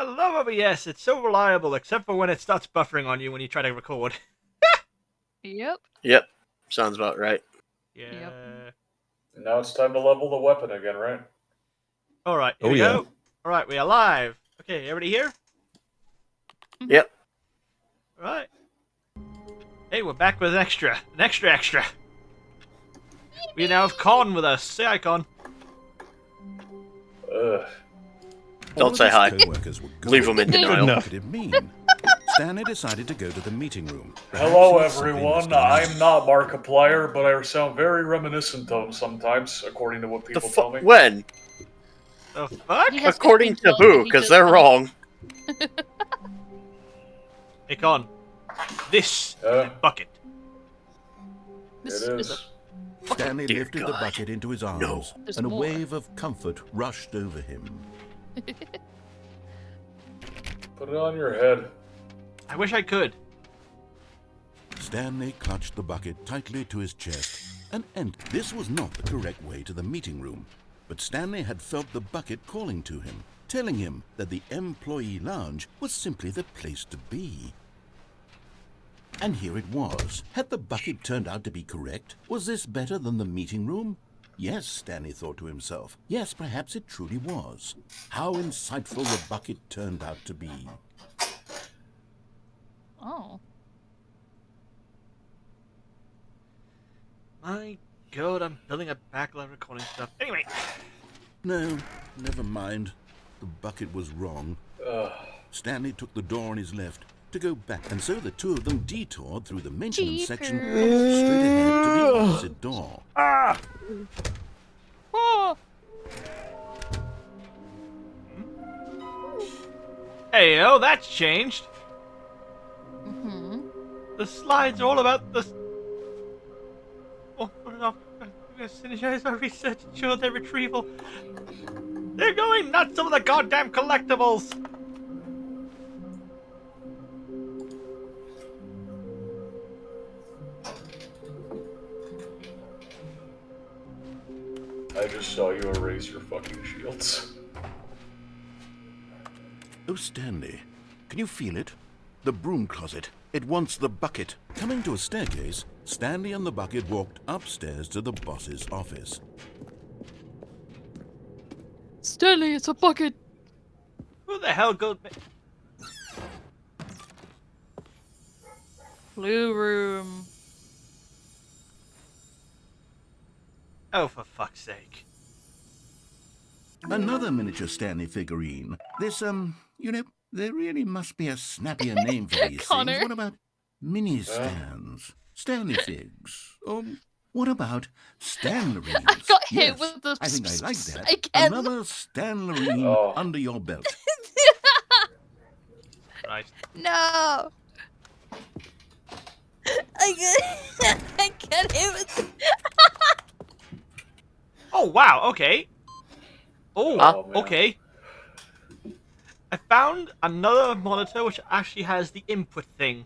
I love OBS. It's so reliable, except for when it starts buffering on you when you try to record. Yep. Yep. Sounds about right. Yeah. Yep. Now it's time to level the weapon again, right? All right. Here we go. All right, we are live. Okay, everybody here? Yep. All right. Hey, we're back with an extra. An extra. We now have Con with us. Say hi, Con. Ugh. Don't say hi. Leave them in denial. Enough. Could it mean? Stanley decided to go to the meeting room. Hello, everyone. I'm not Markiplier, but I sound very reminiscent of him sometimes, according to what people tell me. When? The fuck? According to who? Because they're wrong. Hey, Con. This is a bucket. It is. Stanley Dear lifted the God. bucket into his arms, No. and a wave of comfort rushed over him. Put it on your head. I wish I could. Stanley clutched the bucket tightly to his chest, and this was not the correct way to the meeting room. But Stanley had felt the bucket calling to him, telling him that the employee lounge was simply the place to be. And here it was. Had the bucket turned out to be correct? Was this better than the meeting room? Yes, Stanley thought to himself. Yes, perhaps it truly was. How insightful the bucket turned out to be. Oh. My God, I'm building a backlog recording stuff. Anyway. No, never mind. The bucket was wrong. Stanley took the door on his left to go back, and so the two of them detoured through the maintenance section straight ahead to the opposite door. Ah! Oh. Hey, oh, that's changed. Mm-hmm. The slides are all about the... Oh, no. Synergize our research, ensure their retrieval. They're going nuts over the goddamn collectibles. I just saw you erase your fucking shields. Oh, Stanley, can you feel it? The broom closet. It wants the bucket. Coming to a staircase, Stanley and the bucket walked upstairs to the boss's office. Stanley, it's a bucket. Who the hell goes... Blue room. Oh, for fuck's sake. Another miniature Stanley figurine. This, you know, there really must be a snappier name for these Connor. things. What about mini stands? Stanley figs? What about Stanlerines? I got hit Yes, with the I think I like that. again. Another Stanlerine under your belt. Right. No. I get hit with. Oh, wow, okay. Oh, man. okay. I found another monitor which actually has the input thing.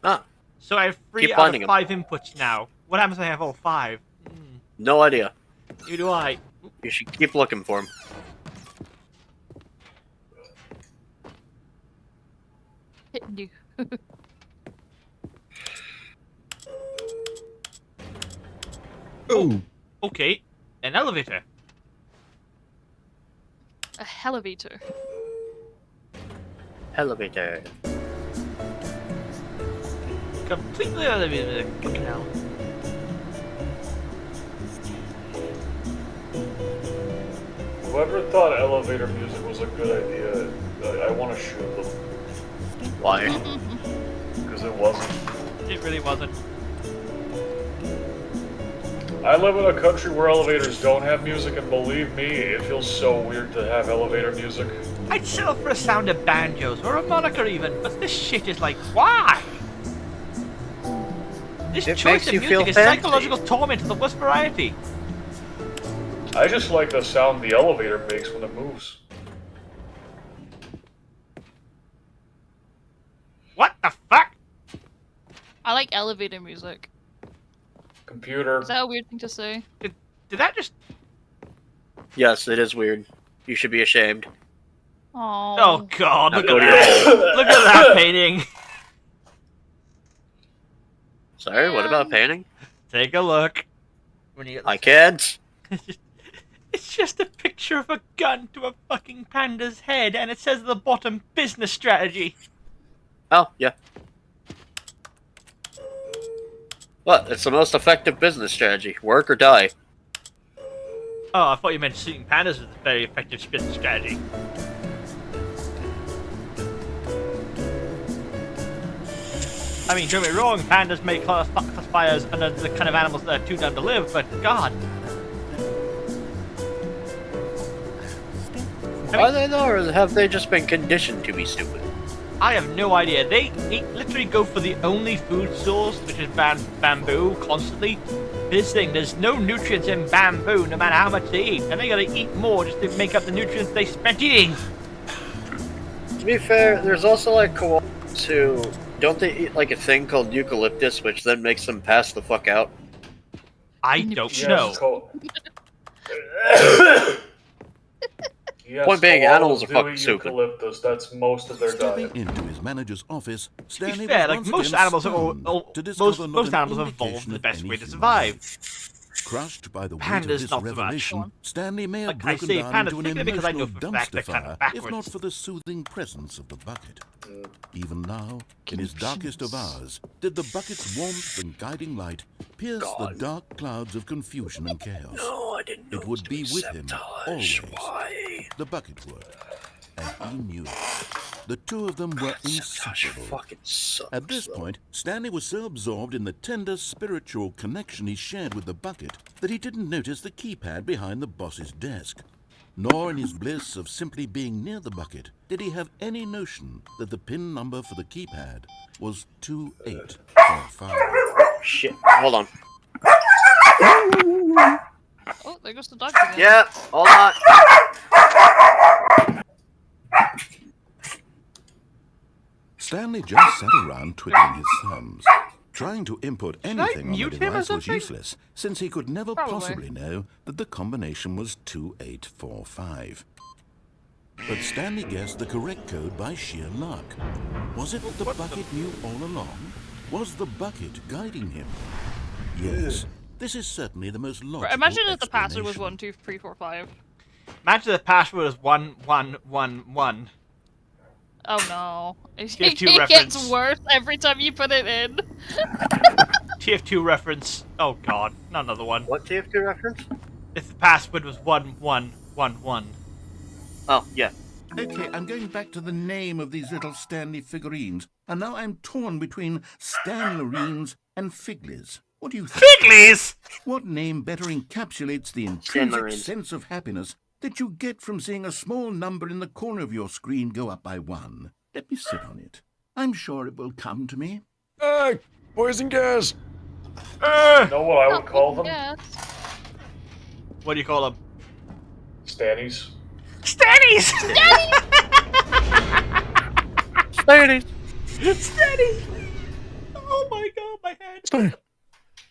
Ah, So I have three Keep out finding of 'em. 5 inputs now. What happens if I have all 5? no idea. Who do I? You should keep looking for him. Hitting you. Oh, okay. An elevator. A elevator. Elevator. Completely elevator. Fucking hell. Whoever thought elevator music was a good idea, I want to shoot them. Why? Because it wasn't. It really wasn't. I live in a country where elevators don't have music, and believe me, it feels so weird to have elevator music. I'd settle for a sound of banjos, or a moniker even, but this shit is like, why? This It choice makes of you music feel is fancy. psychological torment of the worst variety. I just like the sound the elevator makes when it moves. What the fuck? I like elevator music. Computer. Is that a weird thing to say? Did that just... Yes, it is weird. You should be ashamed. Oh God! Now Look go at to your that! hole. Look at that painting. Sorry, what about painting? Take a look. When you get the Hi, kids. It's just a picture of a gun to a fucking panda's head, and it says at the bottom, business strategy. Oh, yeah. What? It's the most effective business strategy. Work or die. Oh, I thought you meant shooting pandas was a very effective business strategy. I mean, don't get me wrong, pandas may classify as the kind of animals that are too dumb to live, but God. Are they though, or have they just been conditioned to be stupid? I have no idea. They literally go for the only food source, which is bamboo, constantly. This thing, there's no nutrients in bamboo, no matter how much they eat, and they gotta eat more just to make up the nutrients they spent eating. To be fair, there's also like koalas who don't they eat like a thing called eucalyptus, which then makes them pass the fuck out. I don't Yes, know. Yes, Point being, koalas animals are do fucking eat stupid. eucalyptus. That's most of their Stepping diet. into his manager's office, To be Stanley fair, was like once most again animals, stunned to discover not most an animals have evolved indication the of best any way to human survive. life. Crushed by the weight Pandas of this not so much. revelation, Stanley may have Like I broken say, down pandas, into an particularly because I know emotional for a fact they're dumpster kind of fire, if not backwards. for the soothing presence of the bucket. Even now, in his darkest of hours, did the bucket's warmth and guiding light pierce the dark clouds of confusion and chaos. No, I didn't know It would be with him always. Why? The bucket would, and he knew it. The two of them were Sabotage inseparable. fucking sucks. At this though. point, Stanley was so absorbed in the tender spiritual connection he shared with the bucket that he didn't notice the keypad behind the boss's desk. Nor in his bliss of simply being near the bucket did he have any notion that the PIN number for the keypad was 2845. Shit. Hold on. Oh, there goes the dog again. Yeah, hold on. Stanley just sat around twiddling his thumbs. Trying to input anything on the mute him or device was something? useless, since he could never Probably. possibly know that the combination was 2845. But Stanley guessed the correct code by sheer luck. Was it that the bucket knew all along? Was the bucket guiding him? Yes, this is certainly the most logical Imagine if the password was explanation. 12345. Imagine the password is 1111. Oh no. TF2 It gets reference. worse every time you put it in. TF2 reference. Oh God, not another one. What TF2 reference? If the password was 1111. Oh, yeah. Okay, I'm going back to the name of these little Stanley figurines, and now I'm torn between Stanlerines and Figlies. What do you think? Figlies! What name better encapsulates the intrinsic Stanlerines. sense of happiness that you get from seeing a small number in the corner of your screen go up by 1? Let me sit on it. I'm sure it will come to me. Hey, poison gas! You know what I would call them? Yes. What do you call them? Stannies. Stannies! Stannies. Stannies! Oh my God, my head. Stay.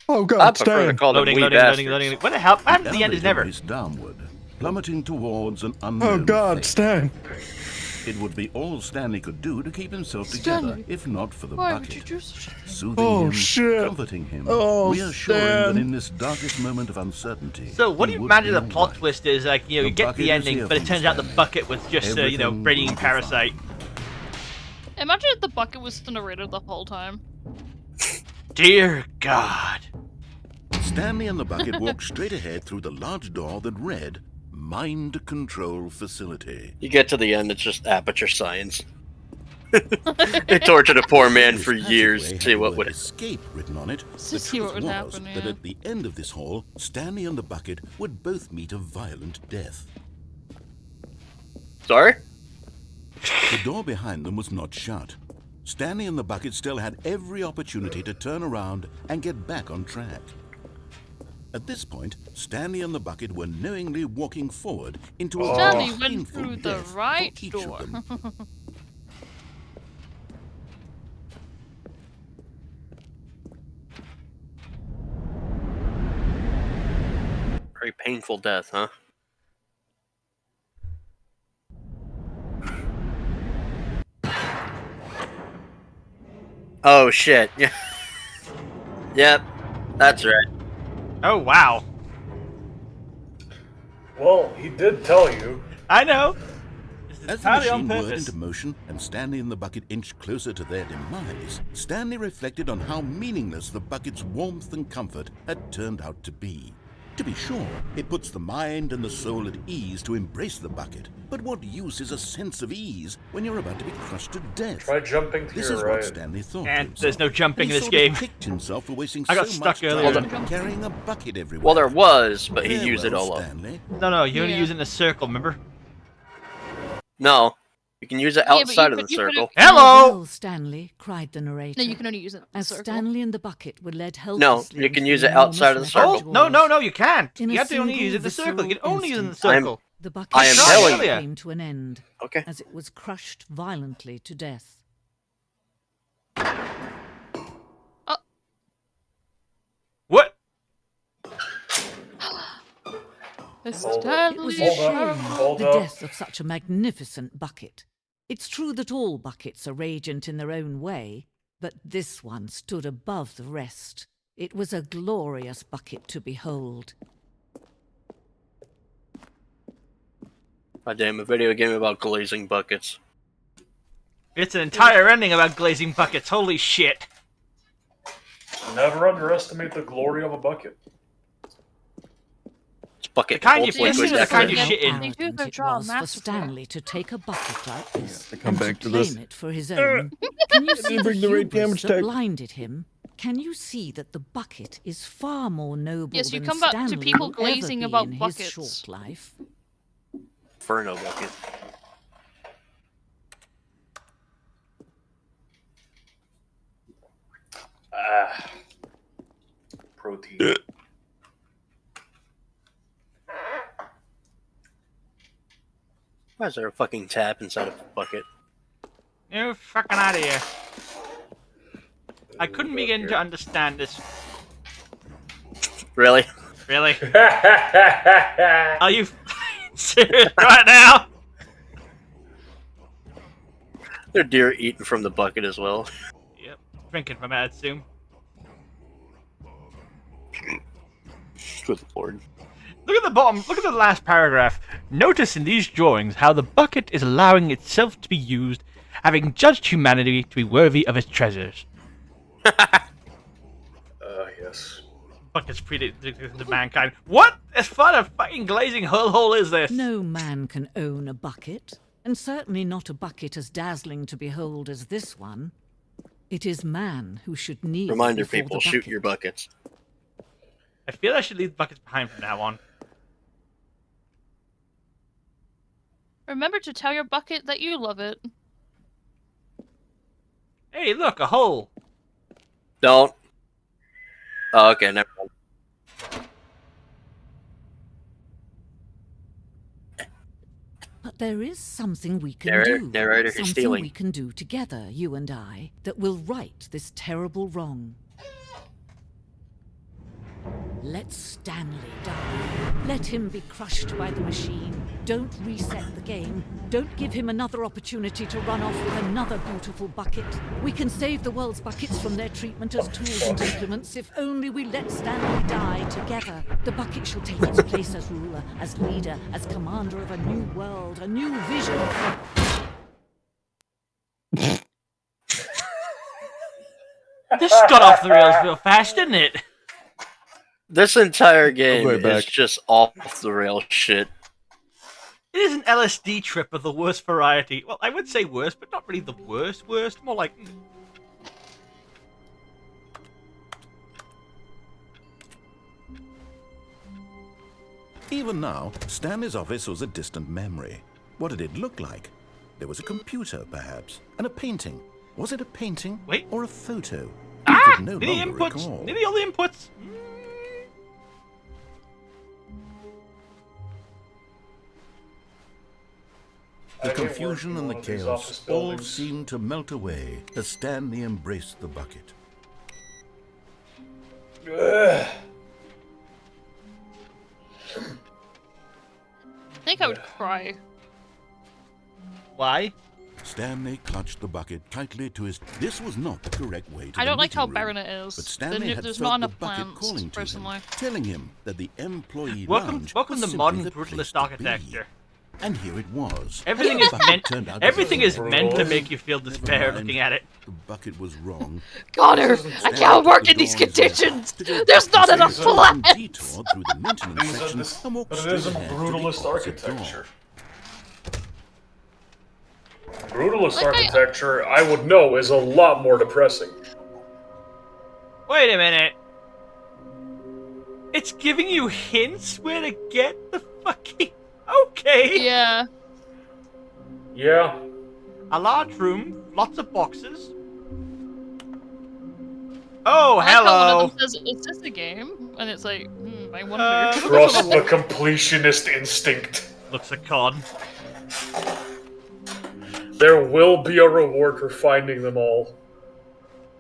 Oh I god, prefer to Stan. call them Loading, wee loading, bastards. loading, loading. What the hell? What happened to the end is Elevator never. raced downward, plummeting towards an Oh unknown god, fate. Stan. It would be all Stanley could do to keep himself together, Stanley, if not for the Why would you bucket. do such a Soothing Oh, him, shit. comforting him, Oh, reassuring Stan. that in this darkest moment of uncertainty. So, what do he you would imagine be the plot alright. twist is? Like, you know, The you get bucket the is ending, here but for it turns you, out the Stanley. bucket was just, Everything breeding will be parasite. Imagine if the bucket was the narrator the whole time. Dear God. Stanley and the bucket walked straight ahead through the large door that read, Mind Control Facility. You get to the end, it's just aperture science. They tortured a poor man This for years passageway to had see the what word would. escape written on it. Let's The just see what truth would was happen, that yeah. at the end of this hall, Stanley and the bucket would both meet a violent death. Sorry? The door behind them was not shut. Stanley and the bucket still had every opportunity to turn around and get back on track. At this point, Stanley and the bucket were knowingly walking forward into a Stanley very went painful through the death for right each door. of them. Very painful death, huh? Oh shit. Yeah. Yep. That's right. Oh, wow. Well, he did tell you. I know. This is As the entirely on machine whirred purpose. into motion and Stanley and the bucket inched closer to their demise, Stanley reflected on how meaningless the bucket's warmth and comfort had turned out to be. To be sure, it puts the mind and the soul at ease to embrace the bucket, but what use is a sense of ease when you're about to be crushed to death? Try jumping to This your is right. what Stanley thought to And himself. there's no jumping And in he this sort of game. kicked himself for wasting I got so stuck much earlier. time carrying a bucket everywhere. Well, there was, but he used it Farewell, all up. Stanley. No, you're only Yeah. using the circle, remember? No, you can use it Yeah, but outside you of the could- you could've- circle. Hello! Farewell, Stanley, cried the narrator. No, you can only use it in the As circle. Stanley and the bucket were led No, helplessly you can into use the it outside of enormous the Oh, circle. metal no, jaws. you can't. In You a have to only single use it in the circle. You can visceral only use it in the instant, circle. The bucket I am Shot telling earlier. came to an end Okay. as it was crushed violently to death. What? Hold It was Hold a up, shame, hold the up. death of such a magnificent bucket. It's true that all buckets are radiant in their own way, but this one stood above the rest. It was a glorious bucket to behold. God damn, a video game about glazing buckets. It's an entire ending about glazing buckets. Holy shit. Never underestimate the glory of a bucket. It's bucket The kind full you of piss liquid in, the kind you decoration. shit in. They do Arrogant their it job was for masterfully. Stanley to take a bucket like this to come and back to to claim this. it for his own. Can you see the bring the right hubris damage that type. blinded him? Can you see that the bucket is far more noble Yes, you than come back to Stanley people will glazing ever be about in his buckets. short life? Inferno bucket. Ah. Protein. Why is there a fucking tap inside of a bucket? You fucking out of here. I couldn't begin to understand this. Really? Really? Are you serious right now? There are deer eating from the bucket as well. Yep. Drinking from it, I assume. Good lord. Look at the bottom. Look at the last paragraph. Notice in these drawings how the bucket is allowing itself to be used, having judged humanity to be worthy of its treasures. Yes. Bucket's predicted to mankind. What as fun a fucking glazing hole is this? No man can own a bucket, and certainly not a bucket as dazzling to behold as this one. It is man who should kneel Reminder before people, the shoot bucket. your buckets. I feel I should leave buckets behind from now on. Remember to tell your bucket that you love it. Hey, look, a hole. Don't. Oh, okay, never mind. But there is something we can Narrator- do. narrator, he's something stealing. we can do together, you and I, that will right this terrible wrong. Let Stanley die. Let him be crushed by the machine. Don't reset the game. Don't give him another opportunity to run off with another beautiful bucket. We can save the world's buckets from their treatment as tools and implements if only we let Stanley die together. The bucket shall take its place as ruler, as leader, as commander of a new world, a new vision. This got off the rails real fast, didn't it? This entire game right is back. just off the rail shit. It is an LSD trip of the worst variety. Well, I would say worst, but not really the worst. More like... Even now, Stanley's office was a distant memory. What did it look like? There was a computer, perhaps, and a painting. Was it a painting Wait. or a photo? He Ah! could no Nearly longer inputs! recall. Nearly all the inputs! The I hate confusion working and in the one of these chaos office all buildings. seemed to melt away as Stanley embraced the bucket. Ugh. I think I would cry. Why? Stanley clutched the bucket tightly to his... This was not the correct way to I the don't like how meeting room, barren it is. But Stanley had There's felt not the enough bucket plants, calling to personally. him, telling him that the employee Welcome lounge to was the simply modern the place brutalist to be. architecture. And here it was. Everything The is bucket meant. turned out to Everything be is meant to brutal. make you feel despair Never mind. looking at it. The bucket was wrong. Connor, I Stanley can't work took in the these door in his hand conditions. to go There's not back enough inside and plants. detour through the maintenance section and walked But it straight isn't ahead to the brutalist opposite door. architecture. Brutalist Like architecture, I would know, is a lot more depressing. Wait a minute. It's giving you hints where to get the fucking. Okay. Yeah. Yeah. A large room, lots of boxes. Oh, I like how one hello. of them says, "Is this a game?" And it's like, I wonder. Trust the completionist instinct. Looks a con. There will be a reward for finding them all.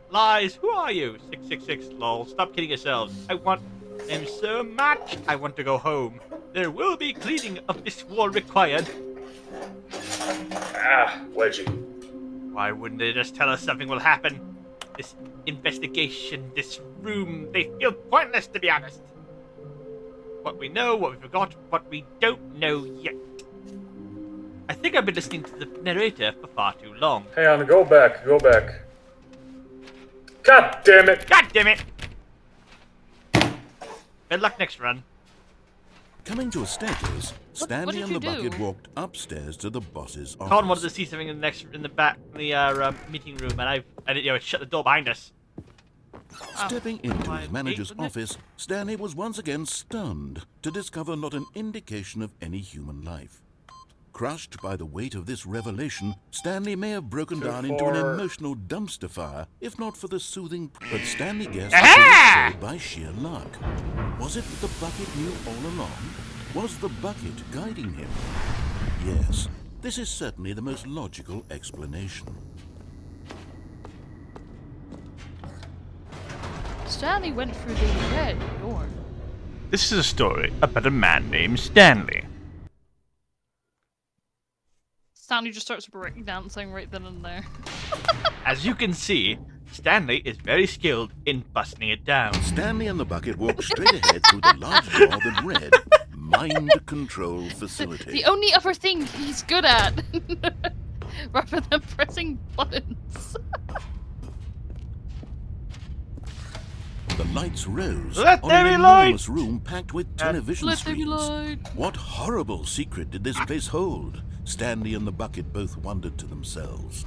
Lies, who are you? 666, lol. Stop kidding yourselves. I want them so much. I want to go home. There will be cleaning of this wall required. Ah, Wedgie. Why wouldn't they just tell us something will happen? This investigation, this room, they feel pointless, to be honest. What we know, what we forgot, what we don't know yet. I think I've been listening to the narrator for far too long. Hang on, go back, go back. God damn it! God damn it! Good luck next run. Coming to a staircase, Stanley did and you the bucket do? walked upstairs to the boss's office. Con wanted to see something in the back, in the meeting room, and I shut the door behind us. Stepping into his 5, manager's 8, wasn't it? office, Stanley was once again stunned to discover not an indication of any human life. Crushed by the weight of this revelation, Stanley may have broken down into an Before- emotional dumpster fire, if not for the soothing... But Stanley guessed Aha! it was so by sheer luck. Was it that the bucket knew all along? Was the bucket guiding him? Yes, this is certainly the most logical explanation. Stanley went through the red door. This is a story about a man named Stanley. Stanley just starts breakdancing right then and there. As you can see, Stanley is very skilled in busting it down. Stanley and the bucket walked straight ahead through the large door that read, Mind Control Facility. The only other thing he's good at, rather than pressing buttons. The lights rose Let on there an be light! enormous room packed with television Let there be screens. light. What horrible secret did this place hold? Stanley and the bucket both wondered to themselves.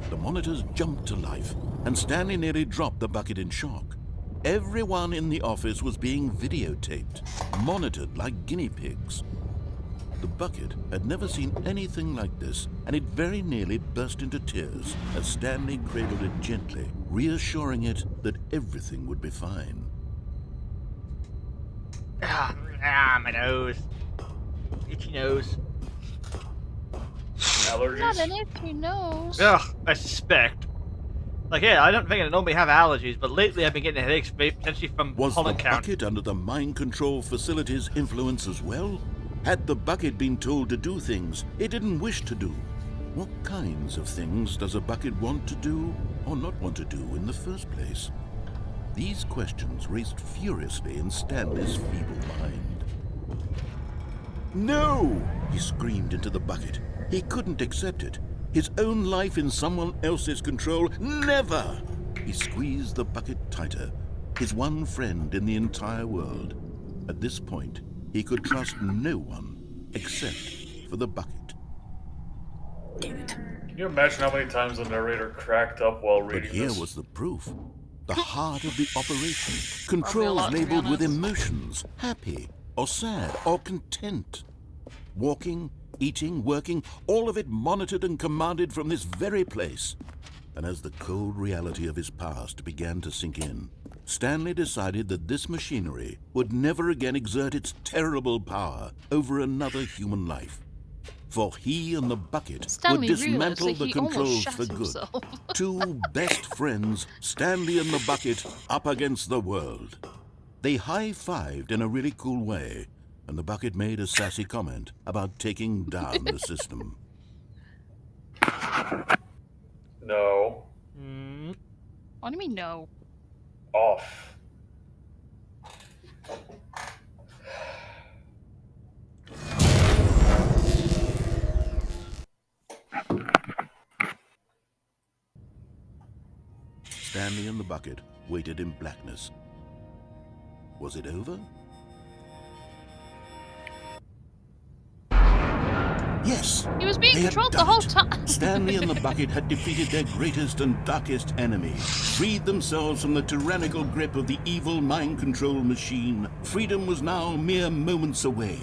The monitors jumped to life, and Stanley nearly dropped the bucket in shock. Everyone in the office was being videotaped, monitored like guinea pigs. The bucket had never seen anything like this, and it very nearly burst into tears as Stanley cradled it gently, reassuring it that everything would be fine. My nose. Itchy nose. Not Allergies. an itchy nose. Ugh, I suspect. Like, yeah, I don't think I normally have allergies, but lately I've been getting headaches, potentially from Was the pollen count. bucket under the mind control facility's influence as well? Had the bucket been told to do things it didn't wish to do? What kinds of things does a bucket want to do or not want to do in the first place? These questions raced furiously in Stanley's feeble mind. No! He screamed into the bucket. He couldn't accept it. His own life in someone else's control? Never! He squeezed the bucket tighter. His one friend in the entire world. At this point, he could trust no one except for the bucket. Can you imagine how many times the narrator cracked up while But reading here this? was the proof. The heart of the operation. Probably a Controls lot, to be labeled with honest. emotions. Happy, or sad, or content. Walking, eating, working, all of it monitored and commanded from this very place. And as the cold reality of his past began to sink in, Stanley decided that this machinery would never again exert its terrible power over another human life. For he and the bucket Stanley would realized dismantle that the he almost controls shat for good. himself. Two best friends, Stanley and the bucket, up against the world. They high-fived in a really cool way, and the bucket made a sassy comment about taking down the system. No. What do you mean no? Off. Stanley and the bucket waited in blackness. Was it over? Yes! He was being They had controlled the done whole it. time. Stanley and the bucket had defeated their greatest and darkest enemy, freed themselves from the tyrannical grip of the evil mind control machine. Freedom was now mere moments away.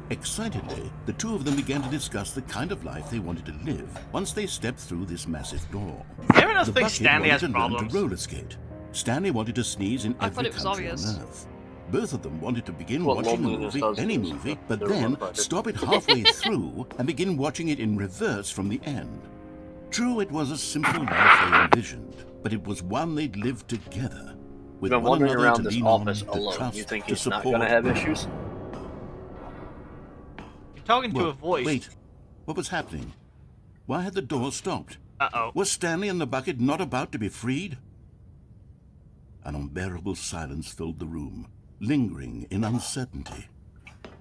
Excitedly, the two of them began to discuss the kind of life they wanted to live once they stepped through this massive door. Everyone else The thinks bucket Stanley wanted has to learn problems. to roller skate. Stanley wanted to sneeze in I thought every it was country obvious. on Earth. Both of them wanted to begin What watching a loneliness movie, does any is movie, that but they're then one-sided. stop it halfway through and begin watching it in reverse from the end. True, it was a simple life they envisioned, but it was one they'd lived together. With You've been one wandering another around to this lean office on, to alone. trust, You think to he's not support. gonna have issues? You're talking to Well, a voice. wait, what was happening? Why had the door stopped? Uh-oh. Was Stanley and the bucket not about to be freed? An unbearable silence filled the room, lingering in uncertainty,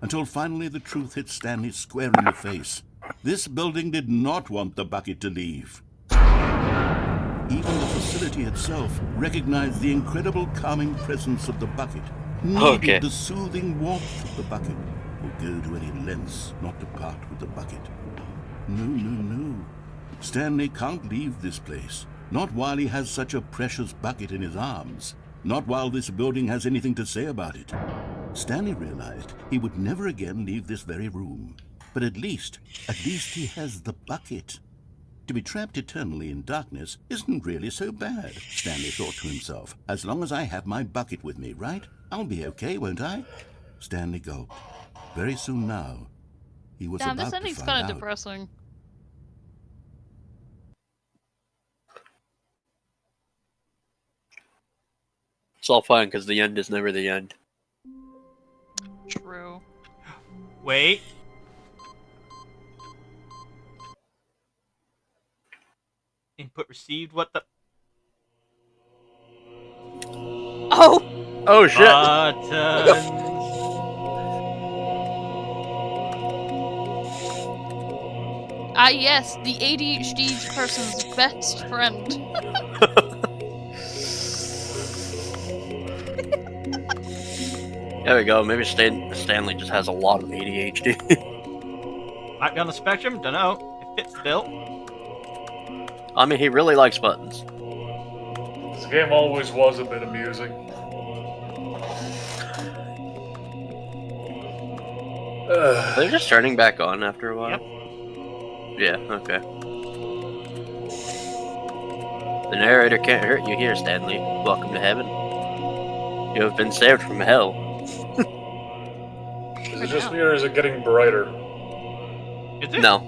until finally the truth hit Stanley square in the face. This building did not want the bucket to leave. Even the facility itself recognized the incredible calming presence of the bucket, needed Okay. the soothing warmth of the bucket, would go to any lengths not to part with the bucket. No, no, no. Stanley can't leave this place. Not while he has such a precious bucket in his arms. Not while this building has anything to say about it. Stanley realized he would never again leave this very room. But at least he has the bucket. To be trapped eternally in darkness isn't really so bad, Stanley thought to himself. As long as I have my bucket with me, right? I'll be okay, won't I? Stanley gulped. Very soon now, he was Damn, about this to ending's find kind out. of depressing. It's all fine because the end is never the end. True. Wait. Input received. What the? Oh! Oh shit! Buttons. Ah, yes, the ADHD person's best friend. There we go. Maybe Stanley just has a lot of ADHD. Might be on the spectrum. Don't know. It fits still. I mean, he really likes buttons. This game always was a bit amusing. They're just turning back on after a while. Yep. Yeah. Okay. The narrator can't hurt you here, Stanley. Welcome to heaven. You have been saved from hell. Is it just me or is it getting brighter? Is it? No.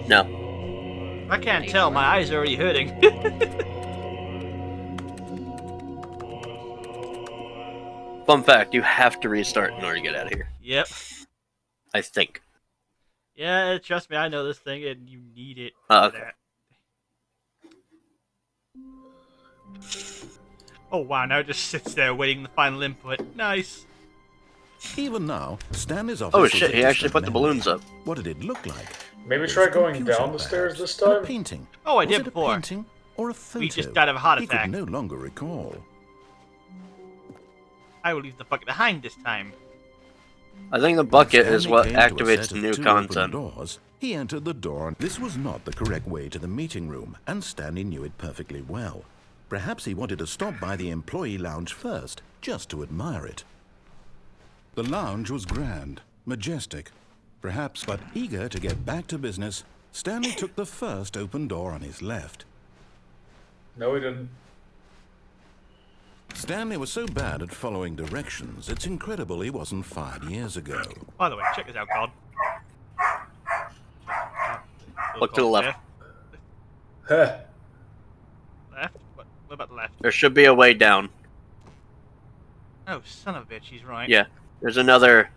No. I can't tell. My eyes are already hurting. Fun fact: you have to restart in order to get out of here. Yep. I think. Yeah, trust me, I know this thing, and you need it. Oh, for okay. that. Oh wow! Now it just sits there waiting the final input. Nice. Even now, Stanley's office Oh was shit! a He actually distant put the memory. balloons up. What did it look like? Maybe Was try it a going computer, down the stairs perhaps? this Or a time? painting? Oh, I Was did it before. a painting or a photo? We just died of a heart He attack. could no longer recall. I will leave the bucket behind this time. I think the bucket Stanley is what came to a activates set of new two open content. doors. He entered the door. This was not the correct way to the meeting room, and Stanley knew it perfectly well. Perhaps he wanted to stop by the employee lounge first, just to admire it. The lounge was grand, majestic, perhaps, but eager to get back to business, Stanley took the first open door on his left. No, he didn't. Stanley was so bad at following directions, it's incredible he wasn't fired years ago. By the way, check this out, God. Look to the left. Heh. Left? What about the left? There should be a way down. Oh, son of a bitch, he's right. Yeah. There's another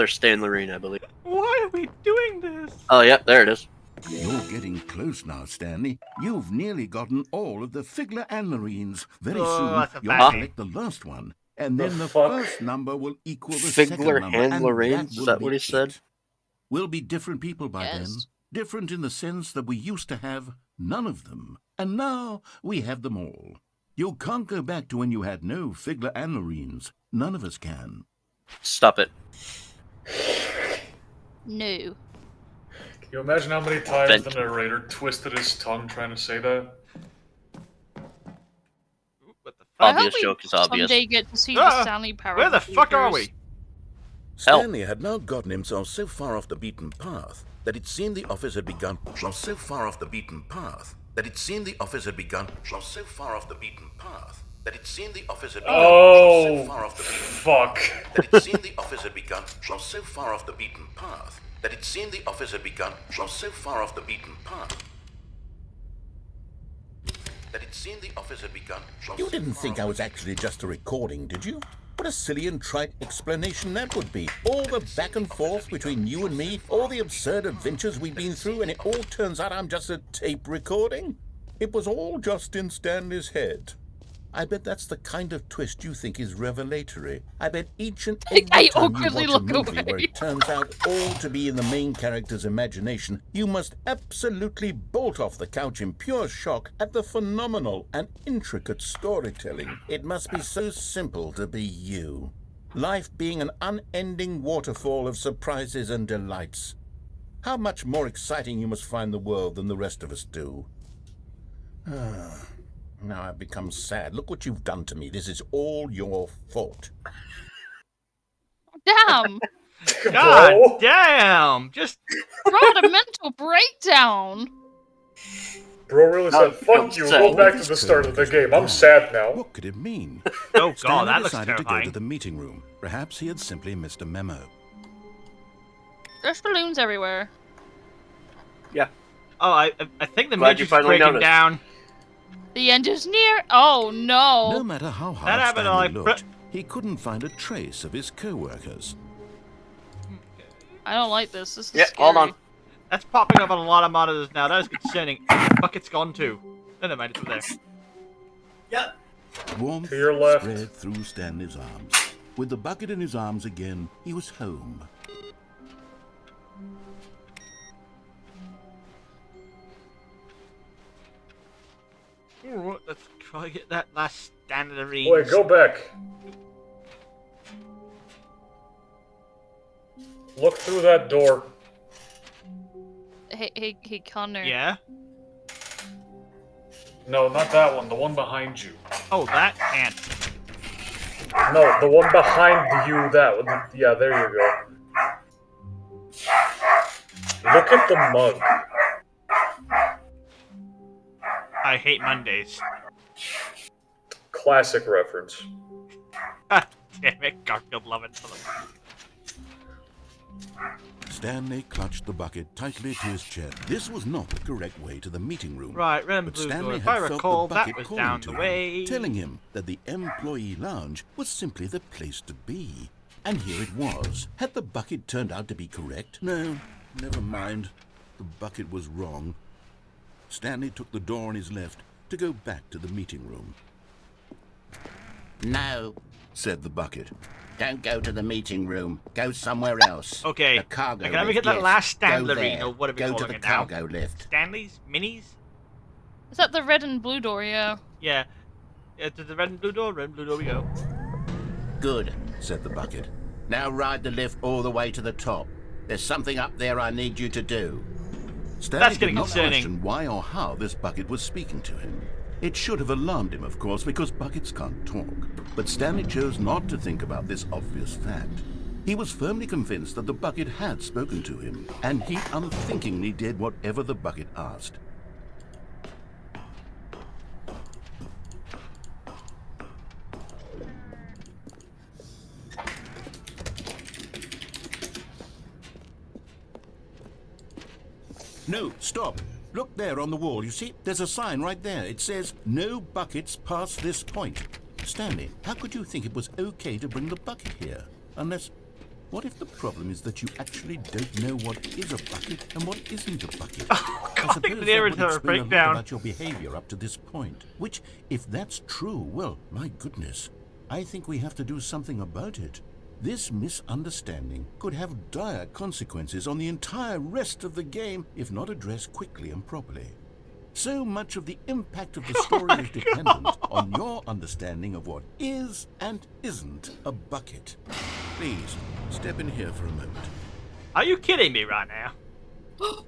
Stanley, I believe. Why are we doing this? Oh, yeah, there it is. You're getting close now, Stanley. You've nearly gotten all of the Figler and Marines. Very soon, that's a you'll bad collect the last one, and then the fuck? first number will equal the second Figler number, and and Lorraine? Is will that be what he said? it. We'll be different people by then. Yes. Different in the sense that we used to have none of them, and now we have them all. You can't go back to when you had no Figler and Marines. None of us can. Stop it. No. Can you imagine how many times the narrator twisted his tongue trying to say that? What the fuck? I hope Obvious we joke is obvious. someday get to see the Stanley Power. Where the fuck are we? Stanley had now gotten himself so far off the beaten path that it seemed the office had begun. So far off the beaten path that it seemed the office had begun. So far off the beaten path that it seemed the office had begun. Oh, so far off the beaten fuck. that it seemed the office had begun. So far off the beaten path that it seemed the office had begun. So far off the beaten path that it seemed the office had begun. You didn't think I was actually just a recording, did you? What a silly and trite explanation that would be. All the back and forth between you and me, all the absurd adventures we've been through, and it all turns out I'm just a tape recording? It was all just in Stanley's head. I bet that's the kind of twist you think is revelatory. I bet each and every I time you awkwardly watch a look movie where away. it turns out all to be in the main character's imagination, you must absolutely bolt off the couch in pure shock at the phenomenal and intricate storytelling. It must be so simple to be you. Life being an unending waterfall of surprises and delights. How much more exciting you must find the world than the rest of us do. Now I've become sad. Look what you've done to me. This is all your fault. Damn! God Bro. damn! Just Brought a mental breakdown. Bro really No, said, fuck I'm you, sad. go back to the start of the game. I'm sad now. What could it mean? oh god, Stanley that looks decided to go terrifying. to the meeting room. Perhaps he had simply missed a memo. There's balloons everywhere. Yeah. Oh, I think the Glad Matrix you is finally breaking noticed. down. The end is near. Oh No no! matter how That hard happened Stanley like- looked, he couldn't find a trace of his co-workers. I don't like this. This is Yeah, scary. hold on. That's popping up on a lot of monitors now. That is concerning. Bucket's gone too. No, never mind, it's over there. Yep. Warmth To your left. spread through Stanley's arms. With the bucket in his arms again, he was home. Alright, let's try to get that last standard read. Wait, go back. Look through that door. Hey, Connor. Yeah? No, not that one. The one behind you. Oh, that can't. No, the one behind you. That one. Yeah, there you go. Look at the mug. I hate Mondays. Classic reference. Damn it, Garfield loving for them. Stanley clutched the bucket tightly to his chest. This was not the correct way to the meeting room. Right, red and But blue door. Stanley If I had felt recall, the that bucket was calling down to the him, way. telling him that the employee lounge was simply the place to be. And here it was. Had the bucket turned out to be correct? No, never mind. The bucket was wrong. Stanley took the door on his left to go back to the meeting room. No, said the bucket. Don't go to the meeting room. Go somewhere else. Okay, The cargo can I lift, get that yes. last Stanley Go there. or whatever Go you're to calling the it now? cargo lift. Stanley's? Minis? Is that the red and blue door? Yeah. Yeah. To the red and blue door, we go. Good, said the bucket. Now ride the lift all the way to the top. There's something up there I need you to do. Stanley That's getting did not concerning. question why or how this bucket was speaking to him. It should have alarmed him, of course, because buckets can't talk. But Stanley chose not to think about this obvious fact. He was firmly convinced that the bucket had spoken to him, and he unthinkingly did whatever the bucket asked. No, stop. Look there on the wall. You see, there's a sign right there. It says, "No buckets past this point." Stanley, how could you think it was okay to bring the bucket here? Unless, what if the problem is that you actually don't know what is a bucket and what isn't a bucket? Oh, God, I suppose that there would is a explain a lot breakdown. about your behavior up to this point. Which, if that's true, well, my goodness, I think we have to do something about it. This misunderstanding could have dire consequences on the entire rest of the game if not addressed quickly and properly. So much of the impact of the story is dependent on your understanding of what is and isn't a bucket. Please, step in here for a moment. Are you kidding me right now? Oh,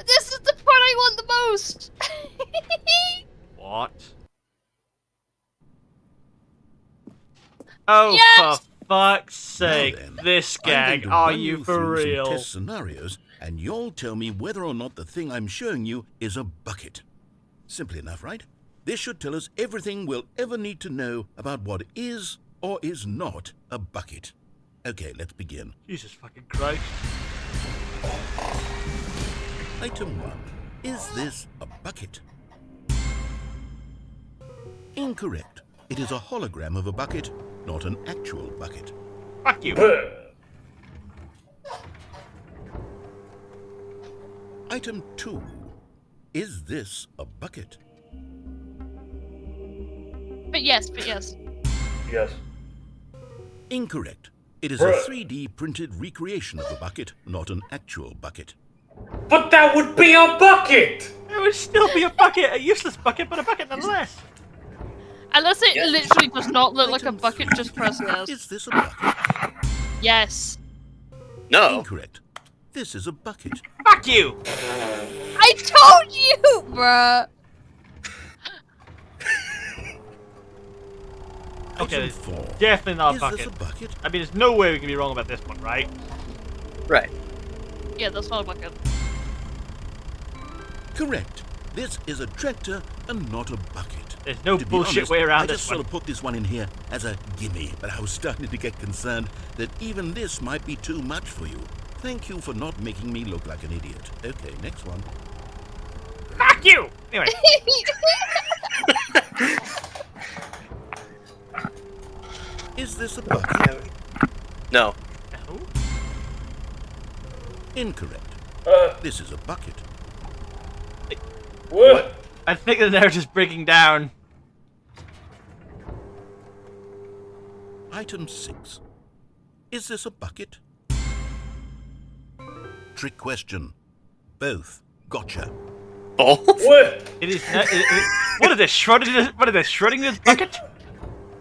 this is the part I want the most. What? Oh, Yes! for fuck's sake. Now then, This I'm going gag. to Are run you for through some real? test scenarios, and you'll tell me whether or not the thing I'm showing you is a bucket. Simple enough, right? This should tell us everything we'll ever need to know about what is or is not a bucket. Okay, let's begin. Jesus fucking Christ. Item 1. Is this a bucket? Incorrect. It is a hologram of a bucket, not an actual bucket. Fuck you. Item 2. Is this a bucket? But yes, but yes. Yes. Incorrect. It is a 3D printed recreation of a bucket, not an actual bucket. But that would be a bucket! It would still be a bucket, a useless bucket, but a bucket nonetheless. Unless it Yeah. literally does not look like a Item bucket, 3. just press yes. Is this a bucket? Yes. No. Incorrect. This is a bucket. Fuck you. I told you, bruh. Okay, Item 4. definitely not a Is bucket. this a bucket? I mean, there's no way we can be wrong about this one, right? Right. Yeah, that's not a bucket. Correct. This is a tractor and not a bucket. There's no To be bullshit honest, way around I this just one. sort of put this one in here as a gimme, but I was starting to get concerned that even this might be too much for you. Thank you for not making me look like an idiot. Okay, next one. Fuck you! Anyway, Is this a bucket? No. no. Incorrect. This is a bucket. What? I think the narrative's breaking down. Item 6. Is this a bucket? Trick question. Both. Gotcha. Both? What? It is. What is this? Schrödinger's? What is this? Schrödinger's bucket?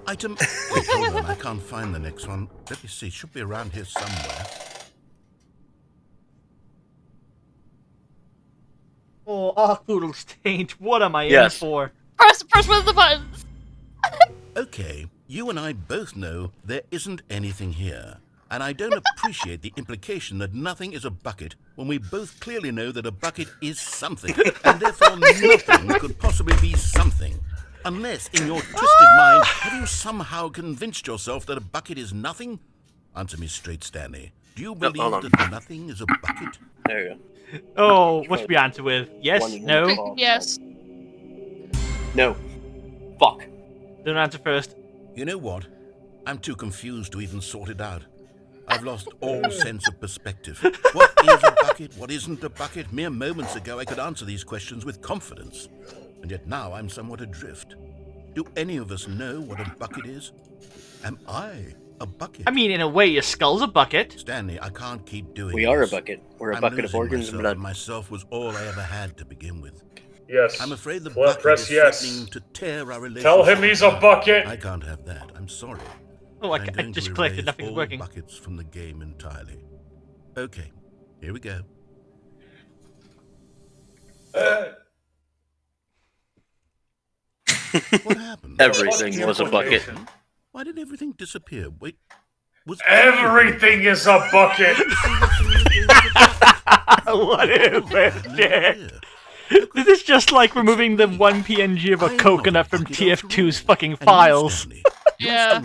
Item... Wait, hold on. I can't find the next one. Let me see. It should be around here somewhere. Oh, Arcpoodle stained. What am I Yes. in for? Press one of the buttons. Okay, you and I both know there isn't anything here. And I don't appreciate the implication that nothing is a bucket when we both clearly know that a bucket is something, and therefore nothing could possibly be something. Unless, in your twisted mind, have you somehow convinced yourself that a bucket is nothing? Answer me straight, Stanley. Do you hold believe on. that nothing is a bucket? There you Oh, what should we answer with? Yes? One- No? Yes. go. No. Fuck. Don't answer first. You know what? I'm too confused to even sort it out. I've lost all sense of perspective. What is a bucket? What isn't a bucket? Mere moments ago I could answer these questions with confidence. And yet now I'm somewhat adrift. Do any of us know what a bucket is? Am I a bucket? I mean, in a way, your skull's a bucket. Stanley, I can't keep doing We this. are a bucket. We're a I'm bucket of losing organs and myself, blood. and myself was all I ever had to begin with. Yes. I'm afraid the Well, bucket press is yes. threatening to tear our relationship. Tell him he's a apart. bucket. I can't have that. I'm sorry. Oh, I I'm going just to clicked and erase nothing's all working. buckets from the game entirely. Okay, here we go. What happened? Everything was a bucket. Why did everything disappear? Wait, was Everything is a bucket. What is this shit? Yeah. This is just like removing the one PNG of a coconut from TF2's fucking files. Yeah.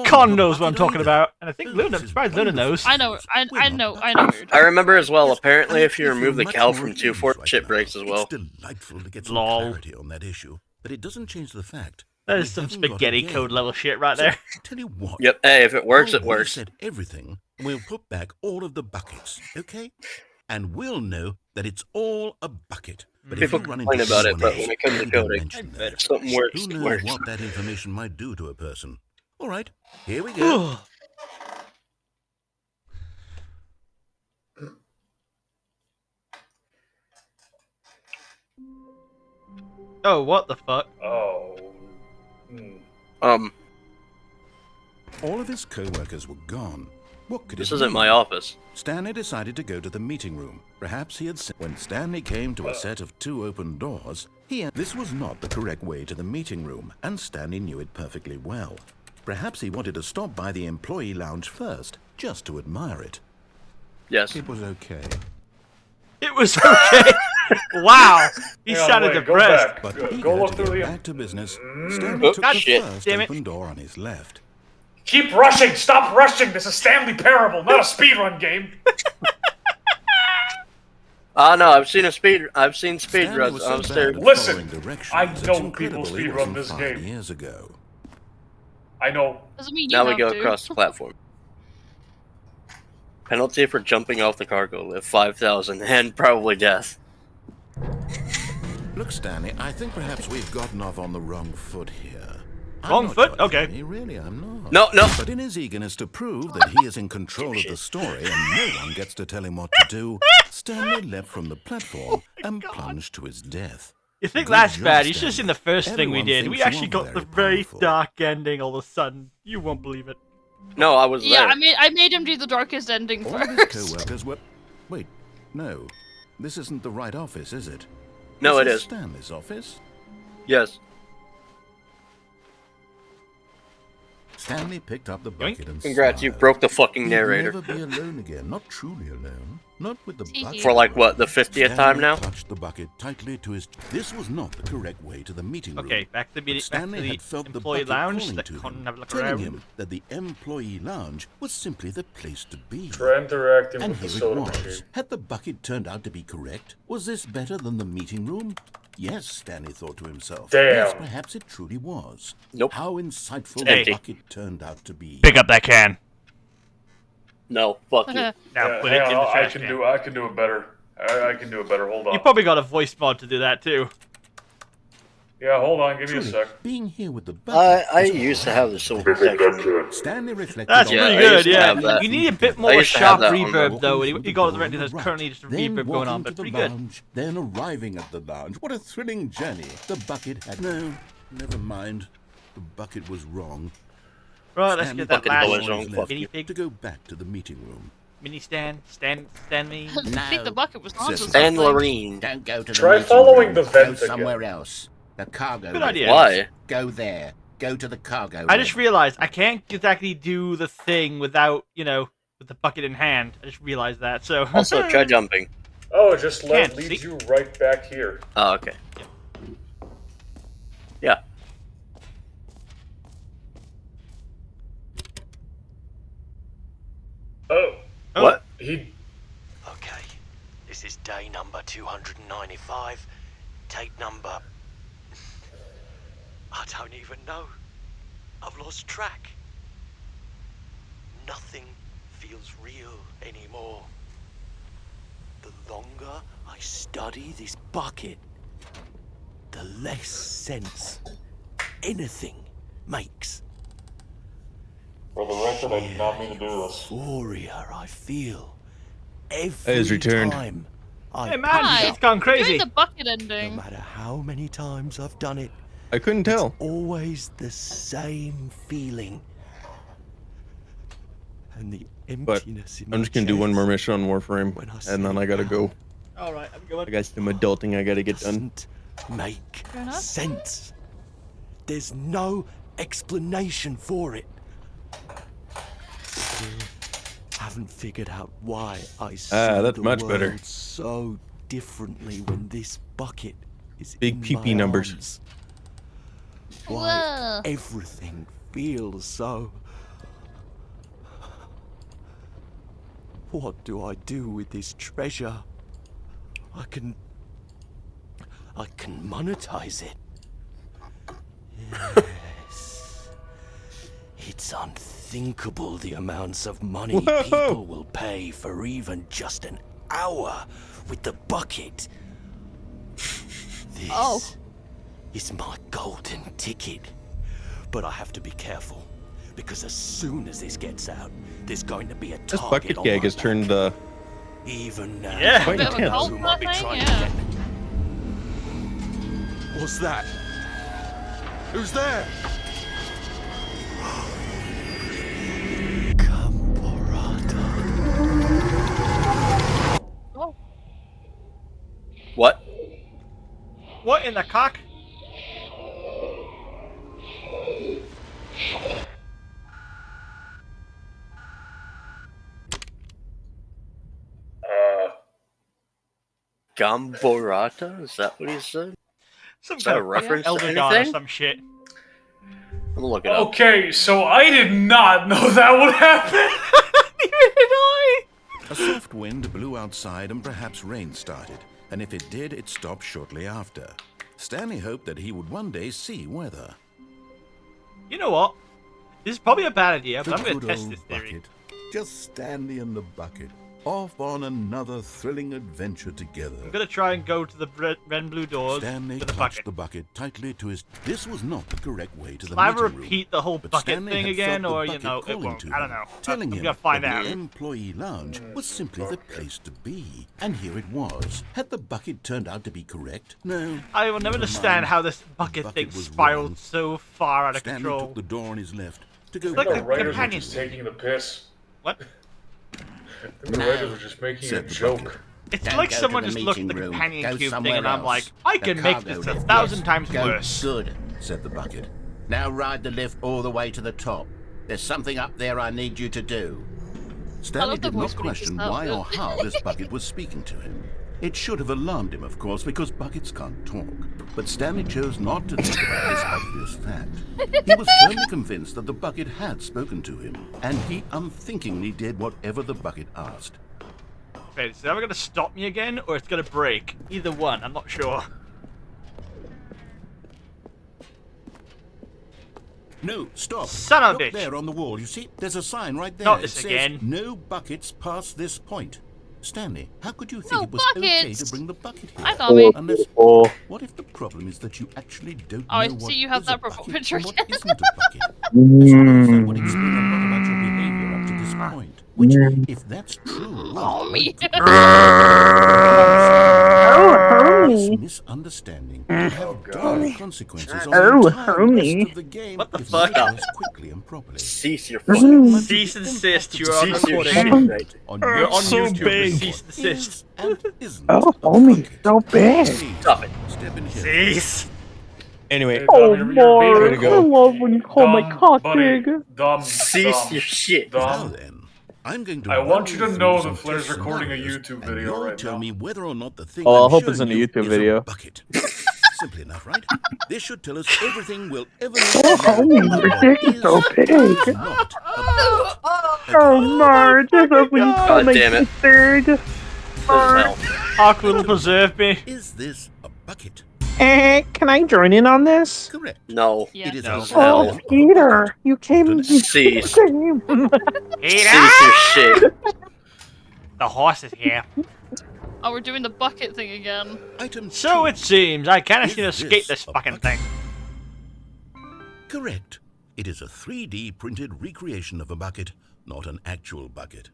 Con knows what I'm talking about, and I think Luna, I'm surprised Luna knows. I know. I know. I remember as well, apparently And if you I remove the feel cow much from more 2 at ease 4 right shit now. breaks as well. It's delightful to get some Lol. clarity on that issue, but it doesn't change the fact That is We some haven't got a spaghetti game. code level shit right So, there. tell you what. Yep. Hey, if it works, I'll it works. reset everything. We'll put back all of the buckets, okay? And we'll know that it's all a bucket. But if People you run complain into about it, anyone but else, when it comes to you don't coding, mention I that. bet something works. Who It knows works. what that information might do to a person? All right, here we go. Oh, what the fuck? Oh. Hmm. All of his co-workers were gone. What could This it isn't mean? my office. Stanley decided to go to the meeting room. Perhaps he had seen. When Stanley came to a set of 2 open doors, this was not the correct way to the meeting room, and Stanley knew it perfectly well. Perhaps he wanted to stop by the employee lounge first, just to admire it. Yes. It was okay. It was okay. Wow. He Hang on, sounded wait, depressed. But Mm. eager Go look to through get the. back to business, Stanley took God the shit, first damn it. open door on his left. Keep rushing! Stop rushing! This is Stanley Parable, not a speedrun game. No, I've seen speed Stanley runs was so on bad at Listen, following directions, I it's know people incredible he speedrun wasn't this 5 game. years ago. I know. Doesn't mean you Now we have go to. across the platform. Penalty for jumping off the cargo lift, 5,000, and probably death. Look, Stanley, I think perhaps we've gotten off on the wrong foot here. I'm Wrong not foot? judging Okay. you, really, I'm not. No, no. But in his eagerness to prove that he is in control of the story and no one gets to tell him what to do, Stanley leapt from the platform and plunged to his death. You think Good that's job, bad? You should have Stanley. seen the first thing we Everyone did. We thinks actually you're got the very very powerful. dark ending all of a sudden. You won't believe it. No, I was Yeah, there. I made him do the darkest ending All of his first. co-workers were... Wait, no. This isn't the right office, is it? No, it This is. Stanley's office. Yes. Stanley picked up the bucket and Congrats, you smiled. broke the fucking He'd narrator. never be alone again. Not truly alone. Not with the bucket. For like, what, the 50th time Stanley now? clutched the bucket tightly to his... This was not the correct way to the meeting room. Okay, back to the But meeting. Back to Stanley the had felt the employee bucket lounge. calling That to couldn't him, have a look telling around. him that the employee lounge was simply the place to be. Try interacting And with the here it soda was. machine. Had the bucket turned out to be correct? Was this better than the meeting room? Yes, Stanley thought to himself. Damn. Yes, perhaps it truly was. Nope. How insightful Hey. the bucket turned out to be. Pick up that can. No, fuck you. Now Yeah, put hang it in on, the I trash can can. do. I can do it better. I can do it better. Hold on. You probably got a voice mod to do that too. Yeah, hold on. Give me a Truly, sec. being here with the bucket I was used to all have the silver protection. Stanley reflected That's on Yeah, pretty I good, used to yeah. have that. You need a bit I more used to sharp have that on the- reverb though. walking You through got the it door right. on the There's right, currently just a then reverb going on, walking but to the pretty good. lounge, then arriving at the lounge. What a thrilling journey. The bucket had... No, never mind. The bucket was wrong. Right, let's Stanley get that Bucket last always wrong, fuck you. minifig. to go back to the meeting room. Mini Stanley. I think the bucket was on to Says- And something. Lorene. Don't go to the Try meeting following room. the Go vent somewhere again. else. The cargo. Good lift. idea. Why? Go there. Go to the cargo. I just lift. realized I can't exactly do the thing without, with the bucket in hand. I just realized that, so... Also, try jumping. Oh, just Can't leads see. you right back here. Oh, okay. Yeah. Oh, What? he. Okay, this is day number 295. Tape number... I don't even know. I've lost track. Nothing feels real anymore. The longer I study this bucket, the less sense anything makes. For the record, I did not mean to do this. Euphoria I feel every Has returned. time I Hey man, Hi. it's gone We're doing crazy. the bucket no ending. matter how many times I've done it, I couldn't tell. always the same feeling. And the But emptiness in I'm my just gonna do one more chest mission on Warframe, when I and then sit I gotta go. All right, I'm I going. got some adulting I gotta get done. doesn't make enough. sense. There's no explanation for it. Still haven't figured out why I see that's the much world better. so differently when this bucket is Big in pee-pee my numbers. arms. Why Whoa. everything feels so. What do I do with this treasure? I can monetize it. It's unthinkable the amounts of money Whoa. people will pay for even just an hour with the bucket. This Oh. is my golden ticket. But I have to be careful, because as soon as this gets out, there's going to be a This target bucket on gag my has back. turned Even now, Yeah. Quite Bit of a intense. cult who might be thing, trying yeah. to get me. What's that? Who's there? Camporata. Oh, What? What in the cock? Gamborata? Is that what he said? Some Is that kind a of reference to elder god or anything? some shit. I'm gonna look it up. Okay, so I did not know that would happen. Neither did I. A soft wind blew outside and perhaps rain started, and if it did, it stopped shortly after. Stanley hoped that he would one day see weather. You know what? This is probably a bad idea, but The I'm going good to test old this theory. bucket. Just Stanley and the bucket, off on another thrilling adventure together. I'm going to try and go to the red and blue doors Stanley with the clutched bucket. the bucket tightly to his... This was not the correct way to the Will I meeting room. repeat the whole But bucket Stanley thing had again, felt the or, you bucket know, it calling won't? to I don't him, know. telling I'm him going to find that out. the employee lounge was simply the place to be. And here it was. Had the bucket turned out to be correct? No. I will never Never understand mind. how this bucket The thing bucket was spiraled wrong. so far out of Stanley control. took the door on his left to go like The a back writers were companion just thing. taking the piss. What? The writers were just making a said the joke. bucket. It's Don't like go to someone the just looked at the meeting room. companion Go cube thing somewhere and I'm else. like, I The can make cargo this lift, 1,000 yes. times Go worse. Good. said the bucket. Now ride the lift all the way to the top. There's something up there I need you to do. Stanley love the did voice not when he just question felt why it. or how this bucket was speaking to him. It should have alarmed him, of course, because buckets can't talk. But Stanley chose not to think about this obvious fact. He was firmly convinced that the bucket had spoken to him, and he unthinkingly did whatever the bucket asked. Wait, is it ever going to stop me again, or it's going to break? Either one, I'm not sure. No, stop. Son of a Look bitch. there on the wall, you see? There's a sign right there. Not It this says, again. no buckets past this point. Stanley, how could you think No it was okay buckets! to bring the bucket here? I thought we... Unless, Oh, what if the problem is that you actually don't Oh, I know what see you have is that a profile bucket picture and what again. isn't a bucket? I suppose that would explain a lot about your behavior up to this point. Which, if that's true, well, me. this misunderstanding could have dire consequences on the entire rest of the game What the if fuck? not addressed quickly and properly. cease your fucking... Cease and desist, you're on Cease your recording. shit right On You're your on so YouTube, big. cease and desist. is and isn't Oh, a homie, bucket. so big. Stop it. Step in here. Cease! Anyway, Hey, Oh, Dom, you're Lord, being Way to go. I love when you call my dumb, cock buddy. big. Dumb, Cease dumb, your shit. Now dumb. then, I'm going to I want you to run know through that some Flair's test recording a scenarios, YouTube and video you'll right tell now. me whether or not the thing Oh, I I'm hope it's showing in a you YouTube is video. a bucket. Simply enough, right? This should tell us everything we'll ever need Oh, to know homie, about your what dick is is so and big. is not a bucket. Oh, Marge, I love when you call God my damn it. dick big. This is hell. Ark will preserve me. Is this a bucket? Can I join in on this? Correct. No. Yeah. It is No. a Oh, symbol of a Peter, bucket. you came in the Cease. game. Cease your shit. The horse is here. Oh, we're doing the bucket thing again. Item So 2. it seems I kind of Is need to escape this this a fucking bucket? thing. Correct. It is a 3D printed recreation of a bucket, not an actual bucket.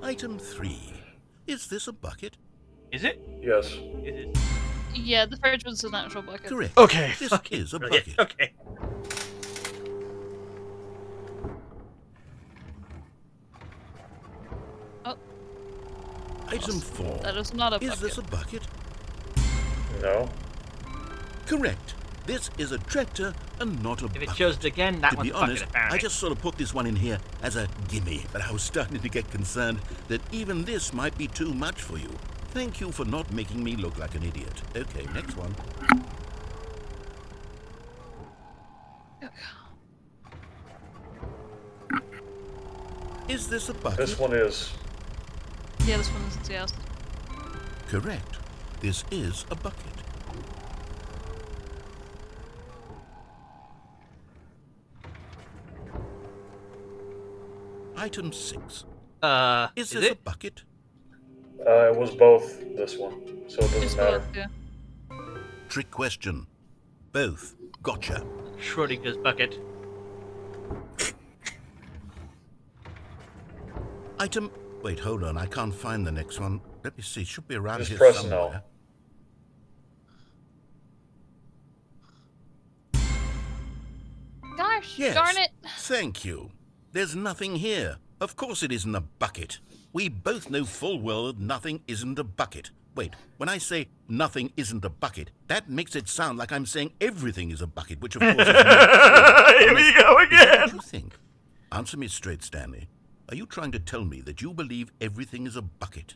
Item 3. Is this a bucket? Is it? Yes. Is it? Yeah, the fridge was an actual bucket. Correct. Okay, This fucking is a brilliant. bucket. Okay. Oh, Item 4. that is not a Is bucket. this a bucket? No. Correct. This is a tractor and not a If bucket. it shows it again, that To one's be a bucket, honest, apparently. I just sort of put this one in here as a gimme, but I was starting to get concerned that even this might be too much for you. Thank you for not making me look like an idiot. Okay, next one. Is this a bucket? This one is. Yeah, this one is yes. Correct. this is a bucket. Item 6. Is this a bucket? It was both this one, so it doesn't matter. Yeah. Trick question. Both. Gotcha. Schrodinger's bucket. Item... Wait, hold on. I can't find the next one. Let me see. Should be around Just here press somewhere. Gosh, Yes. darn it. Thank you. There's nothing here. Of course it isn't a bucket. We both know full well that nothing isn't a bucket. Wait, when I say nothing isn't a bucket, that makes it sound like I'm saying everything is a bucket, which of course is not true. Here we go Is that again. what you think? Answer me straight, Stanley. Are you trying to tell me that you believe everything is a bucket?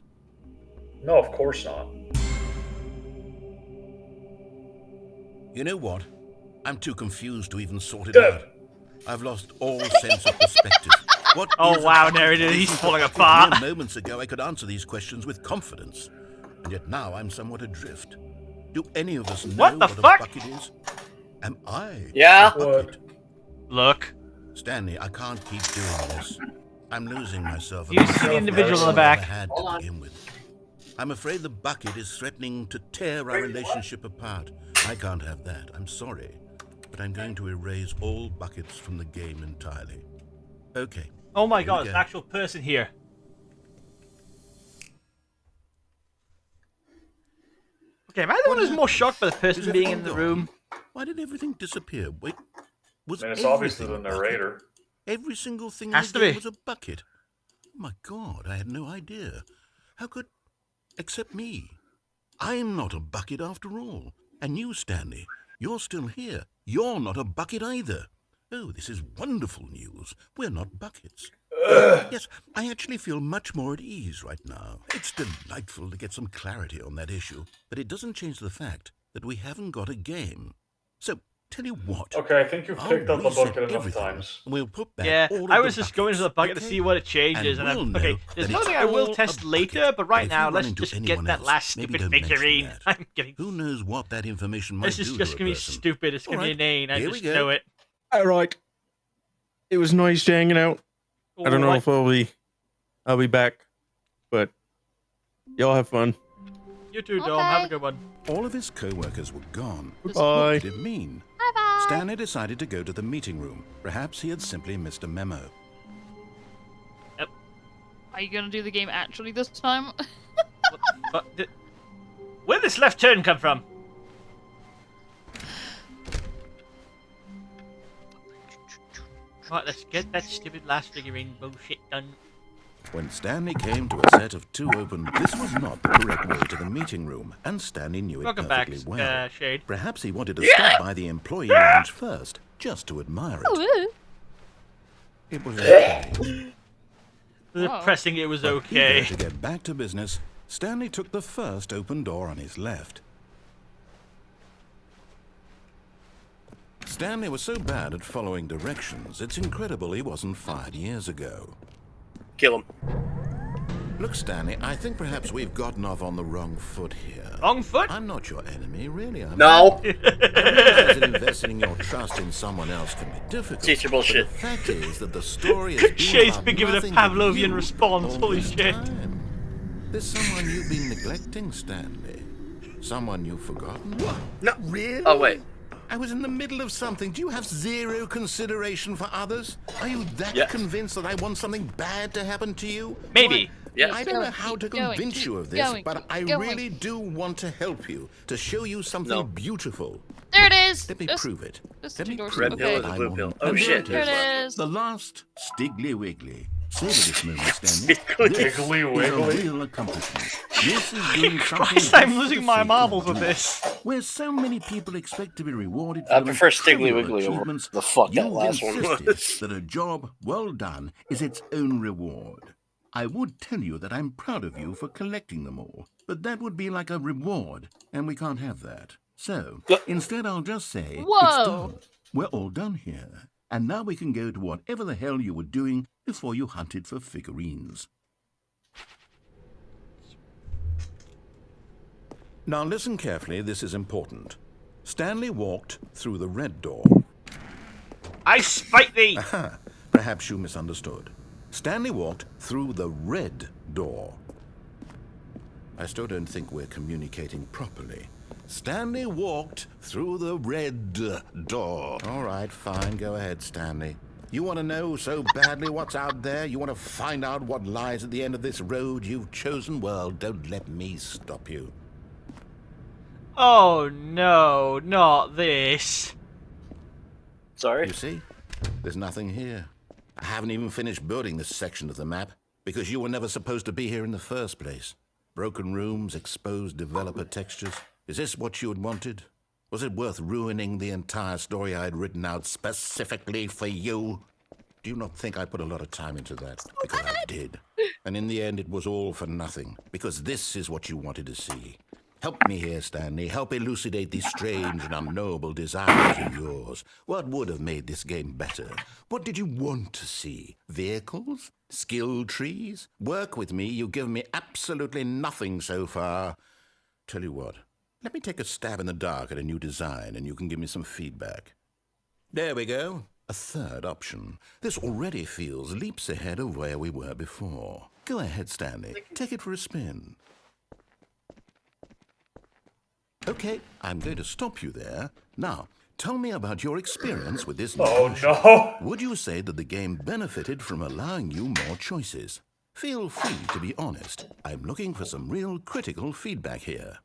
No, of course not. You know what? I'm too confused to even sort it Dead. out. I've lost all sense of perspective. What Oh, is a wow, bucket? there it is. He's Isn't a falling bucket? apart. Mere moments ago, I could answer these questions with confidence. And yet now I'm somewhat adrift. Do any of us know What the a fuck? bucket is? Am I Yeah. a bucket? Look. Stanley, I can't keep doing this. I'm losing myself. You see the individual in the back. I had to begin with. I'm afraid the bucket is threatening to tear our relationship apart. I can't have that. I'm sorry. But I'm going to erase all buckets from the game entirely. Okay. Oh my Here god, we there's go. an actual person here. Okay, am I the one who's more shocked by the person Is being in everything the room? gone? Why did everything disappear? Wait, was And it's obviously everything the a bucket? narrator. Every single thing Has in to the game be. was a bucket. Oh my god, I had no idea. How could... Except me. I'm not a bucket after all. And you, Stanley, you're still here. You're not a bucket either. Oh, this is wonderful news. We're not buckets. Yes, I actually feel much more at ease right now. It's delightful to get some clarity on that issue, but it doesn't change the fact that we haven't got a game. So, tell you what. Okay, I think you've I'll picked up the reset bucket enough everything, times. and we'll put back Yeah, all of I was the just going to the bucket to okay? see what it changes, and we'll I'm... know Okay, there's that something it's I will all test a later, bucket. but right If now, you run let's into just get anyone that else, last maybe stupid don't mention figurine. that. I'm getting... Who knows what that information might This do is to just a going to be person. stupid. It's going to be Alright, inane. I here just we go. know it. All right. It was nice hanging out. I don't know Alright. if I'll be back, but y'all have fun. You too, Dom. Have a Okay. good one. All of his co-workers were gone. What Bye. did it mean? Bye-bye. Stanley decided to go to the meeting room. Perhaps he had simply missed a memo. Are you gonna do the game actually this time? Where did this left turn come from? Right, let's get that stupid last figurine bullshit done. When Stanley came to a set of two open, this was not the correct way to the meeting room, and Stanley knew it Welcome back, perfectly well. Shade. Perhaps he wanted to stop by the employee lounge first, just to admire it. It was okay. Pressing it was But okay. eager to get back to business, Stanley took the first open door on his left. Stanley was so bad at following directions, it's incredible he wasn't fired years ago. Kill him. Look, Stanley, I think perhaps we've gotten off on the wrong foot here. Wrong foot? I'm not your enemy, really. I'm No. I realize that investing your trust in someone else can be difficult. Teacher bullshit. But the fact is that the story has been Shade's about been given a nothing but Pavlovian you response, all holy this shit. time. There's someone you've been neglecting, Stanley. Someone you've forgotten. No. Really? Oh, wait. I was in the middle of something. Do you have zero consideration for others? Are you that Yes. convinced that I want something bad to happen to you? Maybe. Yes. I don't know how to Keep going, convince keep you of this, going, but keep I going. really do want to help you, to show you something No. beautiful. There it is. Let me Just- prove it. just Let two me doors. prove Red pill Okay. is a I'm blue on- pill. and Oh there shit. There it is. The last Stiggly Wiggly. Savor this moment, Stanley. Stiggly This Wiggly is a Wiggly. real accomplishment. This is doing something Christ, I'm just for losing the my sake of marbles with doing this. it. Where so many people expect to be rewarded for I their prefer Stiggly trivial Wiggly over achievements, the fuck that you've last one insisted was. that a job well done is its own reward. I would tell you that I'm proud of you for collecting them all, but that would be like a reward, and we can't have that. So, instead I'll just say, it's Whoa. done. We're all done here. And now we can go to whatever the hell you were doing before you hunted for figurines. Now listen carefully, this is important. Stanley walked through the red door. I spite thee! Aha, perhaps you misunderstood. Stanley walked through the red door. I still don't think we're communicating properly. Stanley walked through the red door. All right, fine, go ahead, Stanley. You want to know so badly what's out there? You want to find out what lies at the end of this road you've chosen? Well, don't let me stop you. Oh no, not this. Sorry? You see? There's nothing here. I haven't even finished building this section of the map because you were never supposed to be here in the first place. Broken rooms, exposed developer textures. Is this what you had wanted? Was it worth ruining the entire story I had written out specifically for you? Do you not think I put a lot of time into that? Because I did. And in the end, it was all for nothing. Because this is what you wanted to see. Help me here, Stanley. Help elucidate these strange and unknowable desires of yours. What would have made this game better? What did you want to see? Vehicles? Skill trees? Work with me. You've given me absolutely nothing so far. Tell you what. Let me take a stab in the dark at a new design, and you can give me some feedback. There we go. A third option. This already feels leaps ahead of where we were before. Go ahead, Stanley. Take it for a spin. Okay, I'm going to stop you there. Now, tell me about your experience with this new version. No! Would you say that the game benefited from allowing you more choices? Feel free to be honest. I'm looking for some real critical feedback here.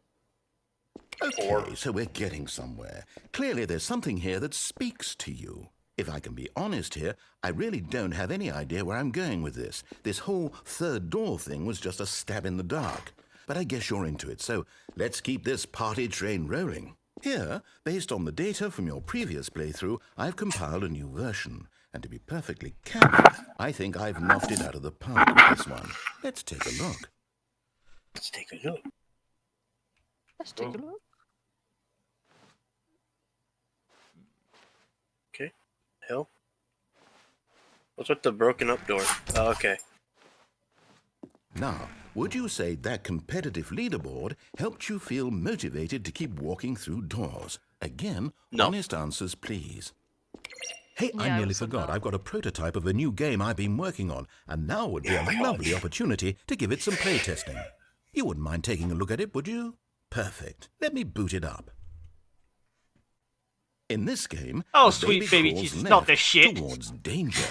Okay, so we're getting somewhere. Clearly there's something here that speaks to you. If I can be honest here, I really don't have any idea where I'm going with this. This whole third door thing was just a stab in the dark. But I guess you're into it, so let's keep this party train rolling. Here, based on the data from your previous playthrough, I've compiled a new version. And to be perfectly candid, I think I've knocked it out of the park with this one. Let's take a look. Let's take a look. Let's take a look. Okay. Hell. What's with the broken up door? Oh, okay. Now, would you say that competitive leaderboard helped you feel motivated to keep walking through doors? Again, no. Honest answers, please. Hey, Yeah, I nearly forgot. I've got a prototype of a new game I've been working on, and now would be a lovely opportunity to give it some playtesting. You wouldn't mind taking a look at it, would you? Perfect. Let me boot it up. In this game, Oh, the sweet baby crawls Jesus, left not this shit. towards danger.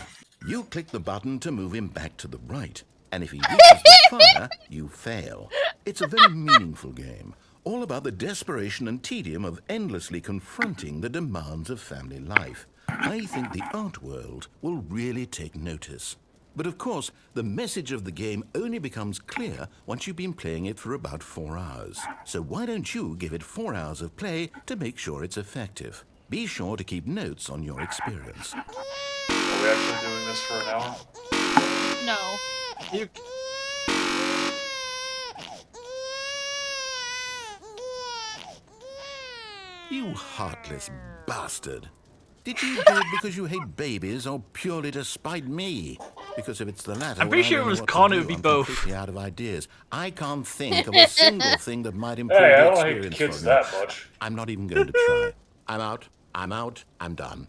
You click the button to move him back to the right, and if he reaches the fire, you fail. It's a very meaningful game, all about the desperation and tedium of endlessly confronting the demands of family life. I think the art world will really take notice. But of course, the message of the game only becomes clear once you've been playing it for about 4 hours. So why don't you give it 4 hours of play to make sure it's effective? Be sure to keep notes on your experience. Are we actually doing this for an hour? No. You heartless bastard. Did you do it because you hate babies or purely to spite me? Because if it's the latter, I'm pretty well, sure I it don't was know what to Connor, it do. would be I'm both. completely out of ideas. I can't think of a single thing that might improve Hey, I the don't hate experience kids for that me. much. I'm not even going to try. I'm out. I'm done.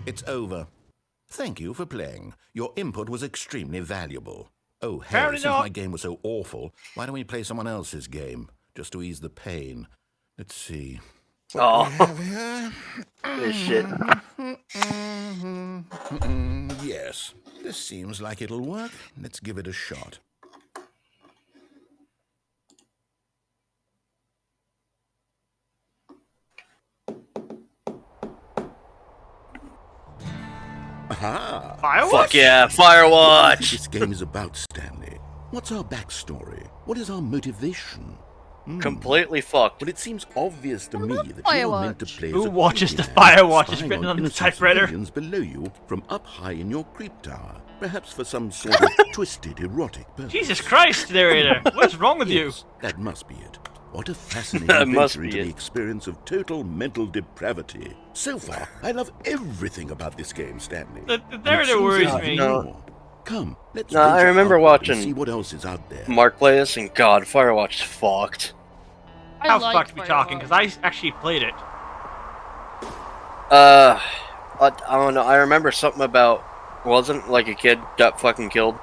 It's over. Thank you for playing. Your input was extremely valuable. Oh, hell, Apparently since not. my game was so awful, why don't we play someone else's game? Just to ease the pain. Let's see. Oh, Here? this shit. Yes, this seems like it'll work. Let's give it a shot. Aha! Firewatch? Fuck yeah, Firewatch! This game is about, Stanley. What's our backstory? What is our motivation? Completely fucked. But it seems obvious to me that you're meant to play as Who a watches the maniac Firewatch is spying written on the innocent typewriter? civilians below you from up high in your creep tower, perhaps for some sort of twisted erotic purpose. Jesus Christ, narrator. What's wrong with you? Yes, that must be it. What a fascinating That must venture be into it. the experience of total mental depravity. So far, I love everything about this game, Stanley. The And it narrator seems worries there's me. more. Come, let's No, I venture remember outward and watching see what else is out there. Mark play this, and God, Firewatch is fucked. How liked fucked we talking? Because I actually played it. I don't know. I remember something about wasn't like a kid got fucking killed.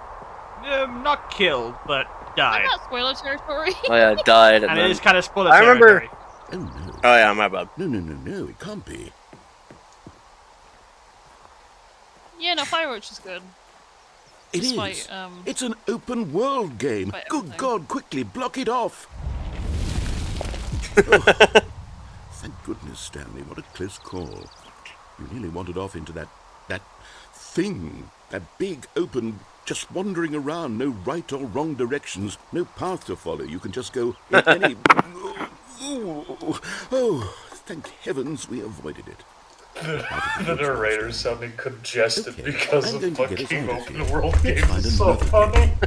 Not killed, but died. I'm not spoiler territory. Oh yeah, died. And it then... is kind of spoiler I remember. territory. Oh no. Oh yeah, my bad. No, it can't be. Yeah, no, Firewatch is good. It Despite, is. It's an open world game. Good everything. God, quickly block it off. Oh, thank goodness, Stanley. What a close call. You nearly wandered off into that thing. That big, open, just wandering around. No right or wrong directions. No path to follow. You can just go in any... Oh, thank heavens we avoided it. The narrator's sounding congested Okay, because I'm of going to get us fucking out of open here. world Let's games. find It's so another funny. game.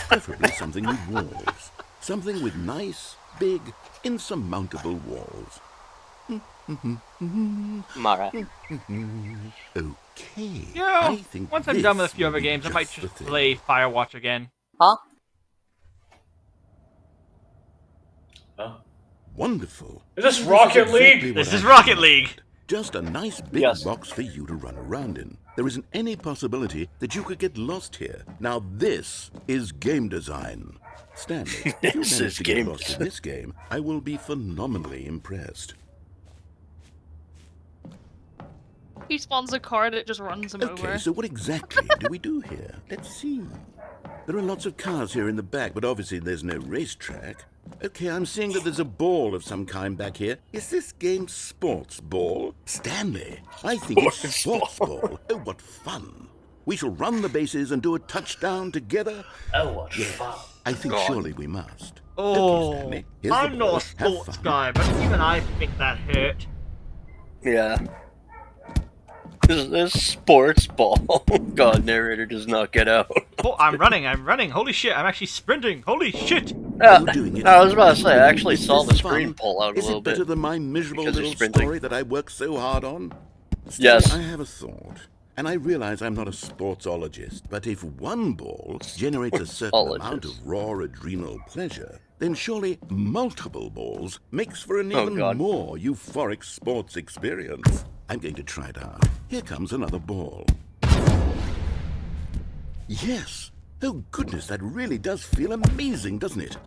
Preferably something with walls. Something with nice, big, insurmountable walls. Mara. Okay. Yeah, I think once I'm done with a this few will other be games, I might the just thing. play Firewatch again. Huh? Wonderful. Is this This Rocket exactly League? what This I is Rocket wanted. League. Just a nice big Yes. box for you to run around in. There isn't any possibility that you could get lost here. Now this is game design. Stanley, if you This manage is to get game lost in this game, I will be phenomenally impressed. He spawns a car that just runs him Okay, over. so what exactly do we do here? Let's see. There are lots of cars here in the back, but obviously there's no racetrack. Okay, I'm seeing that there's a ball of some kind back here. Is this game sports ball? Stanley, I think it's sports ball. Oh, what fun. We shall run the bases and do a touchdown together. Oh, what Yes, fun. I think God. surely we must. Oh, Okay, Stanley, here's the I'm ball. not a Have sports fun. guy, but even I think that hurt. Yeah. This sports ball. God, narrator does not get out. Oh, I'm running. Holy shit, I'm actually sprinting. Holy shit. Yeah, You're doing it. I was about to say, I actually Is saw this the screen fun? pull out a Is little it better bit. than my miserable because you're little sprinting. story that I worked so hard on? Yes. Stanley, I have a thought. And I realize I'm not a sportsologist, but if one ball generates a certain amount Sportsologist. of raw adrenal pleasure, then surely multiple balls makes for an Oh, even God. more euphoric sports experience. I'm going to try it out. Here comes another ball. Yes! Oh goodness, that really does feel amazing, doesn't it?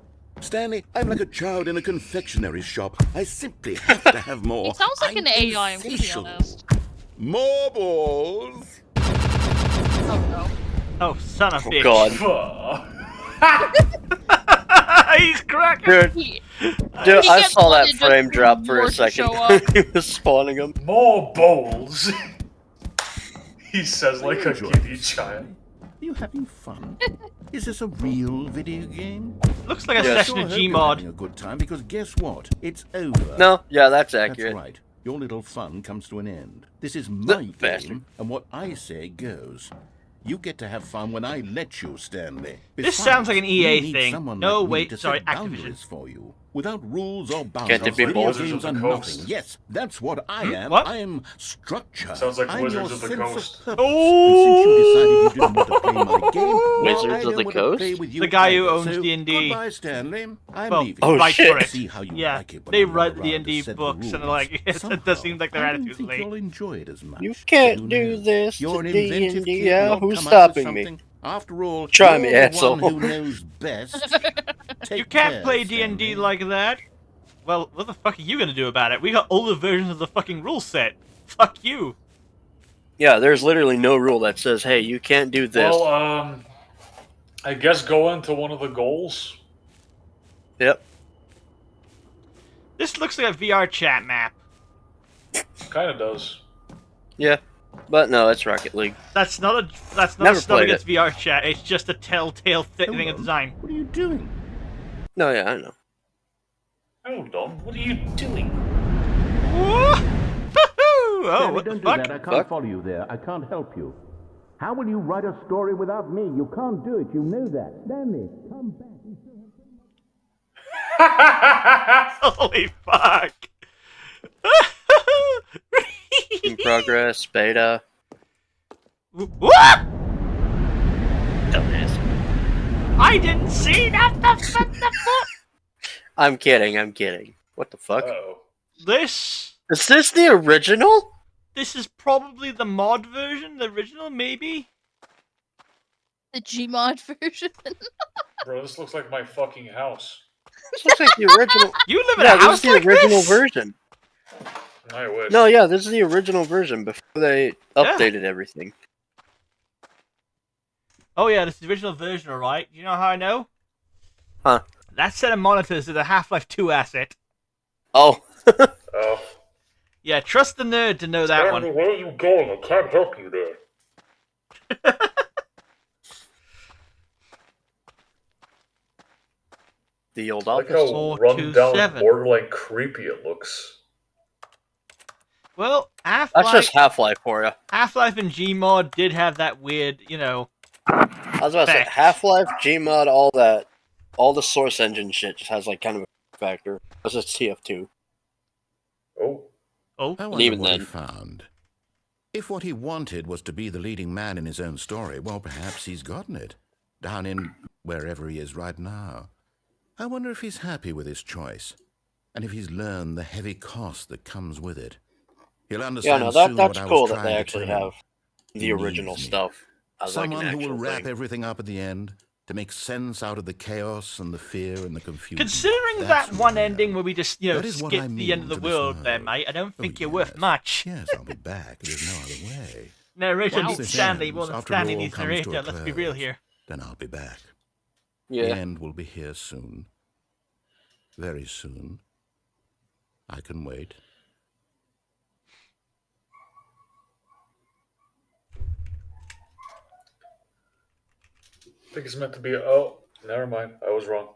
Stanley, I'm like a child in a confectionery shop. I simply have to have more. He sounds like I'm an AI, I'm gonna be insatiable. honest. More balls! Oh no. Oh, son of a Oh, bitch. God. Fuck. He's cracking. Dude, He dude, I gets saw that wanted just frame drop for more a to second. show up. He was spawning them. More bowls. He says like a Enjoy giddy this. child. Are you having fun? Is this a real video game? Looks like a Yes. session Sure of hope you're Gmod. having a good time because guess what? It's over. No, yeah, that's That's accurate. right. Your little fun comes to an end. This is my game, bastard. and what I say goes. You get to have fun when I let you, Stanley. This sounds like an EA you need thing. someone No, like me wait, to sorry, set Activision. boundaries for you. Without rules or boundaries, Can't it be video Wizards games of are the nothing. Coast? Yes, that's what I am. What? I am structure. Sounds like I'm Wizards your of the sense Coast. purpose. And since you decided you didn't want to play my game, well, Wizards I of don't the want to Coast? play with you The guy who either. owns So, D&D. Goodbye, Stanley. I'm Well, leaving. Oh, write shit. for it. See how you Yeah, like it when they I run write the around to D&D set the books and rules. like, it Somehow, does seem like they're I at it don't too think late. you'll enjoy it as much. You can't Who do knows? this You're to an inventive D&D, kid. yeah? You'll Who's come up with stopping me? something. After all, Try me, you're the asshole. one who knows best. Take You can't care, play Stanley. D&D like that. Well, what the fuck are you gonna do about it? We got older versions of the fucking rule set. Fuck you. Yeah, there's literally no rule that says, hey, you can't do this. Well, I guess go into one of the goals. Yep. This looks like a VR chat map. Kind of does. Yeah. But no, it's Rocket League. That's not a Never snub played against VR chat. It's just a telltale thing Hold of on. design. What are you doing? No, yeah, I know. Hold on. What are you doing? Oh, what the fuck? I can't Fuck. follow you there. I can't help you. How will you write a story without me? You can't do it. You know that. Stanley, come back. Holy fuck. In progress, beta. What? Dumbass. I didn't see that. The fuck? I'm kidding, I'm kidding. What the fuck? Uh-oh. This Is this the original? is probably the mod version, the original, maybe? The Gmod version. Bro, this looks like my fucking house. This looks like the original. You live in Yeah, a this house is the like original this? version. I wish. No, yeah, this is the original version before they updated everything. Oh yeah, this is the original version, alright. You know how I know? Huh. That set of monitors is a Half-Life 2 asset. Oh. Oh. Yeah, trust the nerd to know that one. Where are you going? I can't help you there. The old Look office. how run down, 427. borderline creepy it looks. Well, That's Half-Life... just Half-Life for you. Half-Life and Gmod did have that weird, you know... I was about to say, effect. Half-Life, Gmod, all that, all the source engine shit just has like kind of a factor. Because it's TF2. Oh. Oh. I And wonder even what he then. found. If what he wanted was to be the leading man in his own story, well, perhaps he's gotten it. Down in wherever he is right now. I wonder if he's happy with his choice. And if he's learned the heavy cost that comes with it. He'll Yeah, understand no, soon that's what I cool was that trying they to actually tell him. have the He original needs me. stuff as like Someone an who will actual wrap thing. everything up at the end to make sense out of the chaos and the fear and the confusion. Considering That's that one what I ending am. where we just, you know, That is what skip I the end of mean the to this world there, world. mate, I don't Oh, think you're worth yes. much. Yes, I'll be back. There's no other way. Narration Once needs this Stanley ends, more than after Stanley all needs comes to narrator, a let's be real close, here. Then I'll be back. Yeah. The end will be here soon. Very soon. I can wait. I think it's meant to be. Oh, never mind. I was wrong.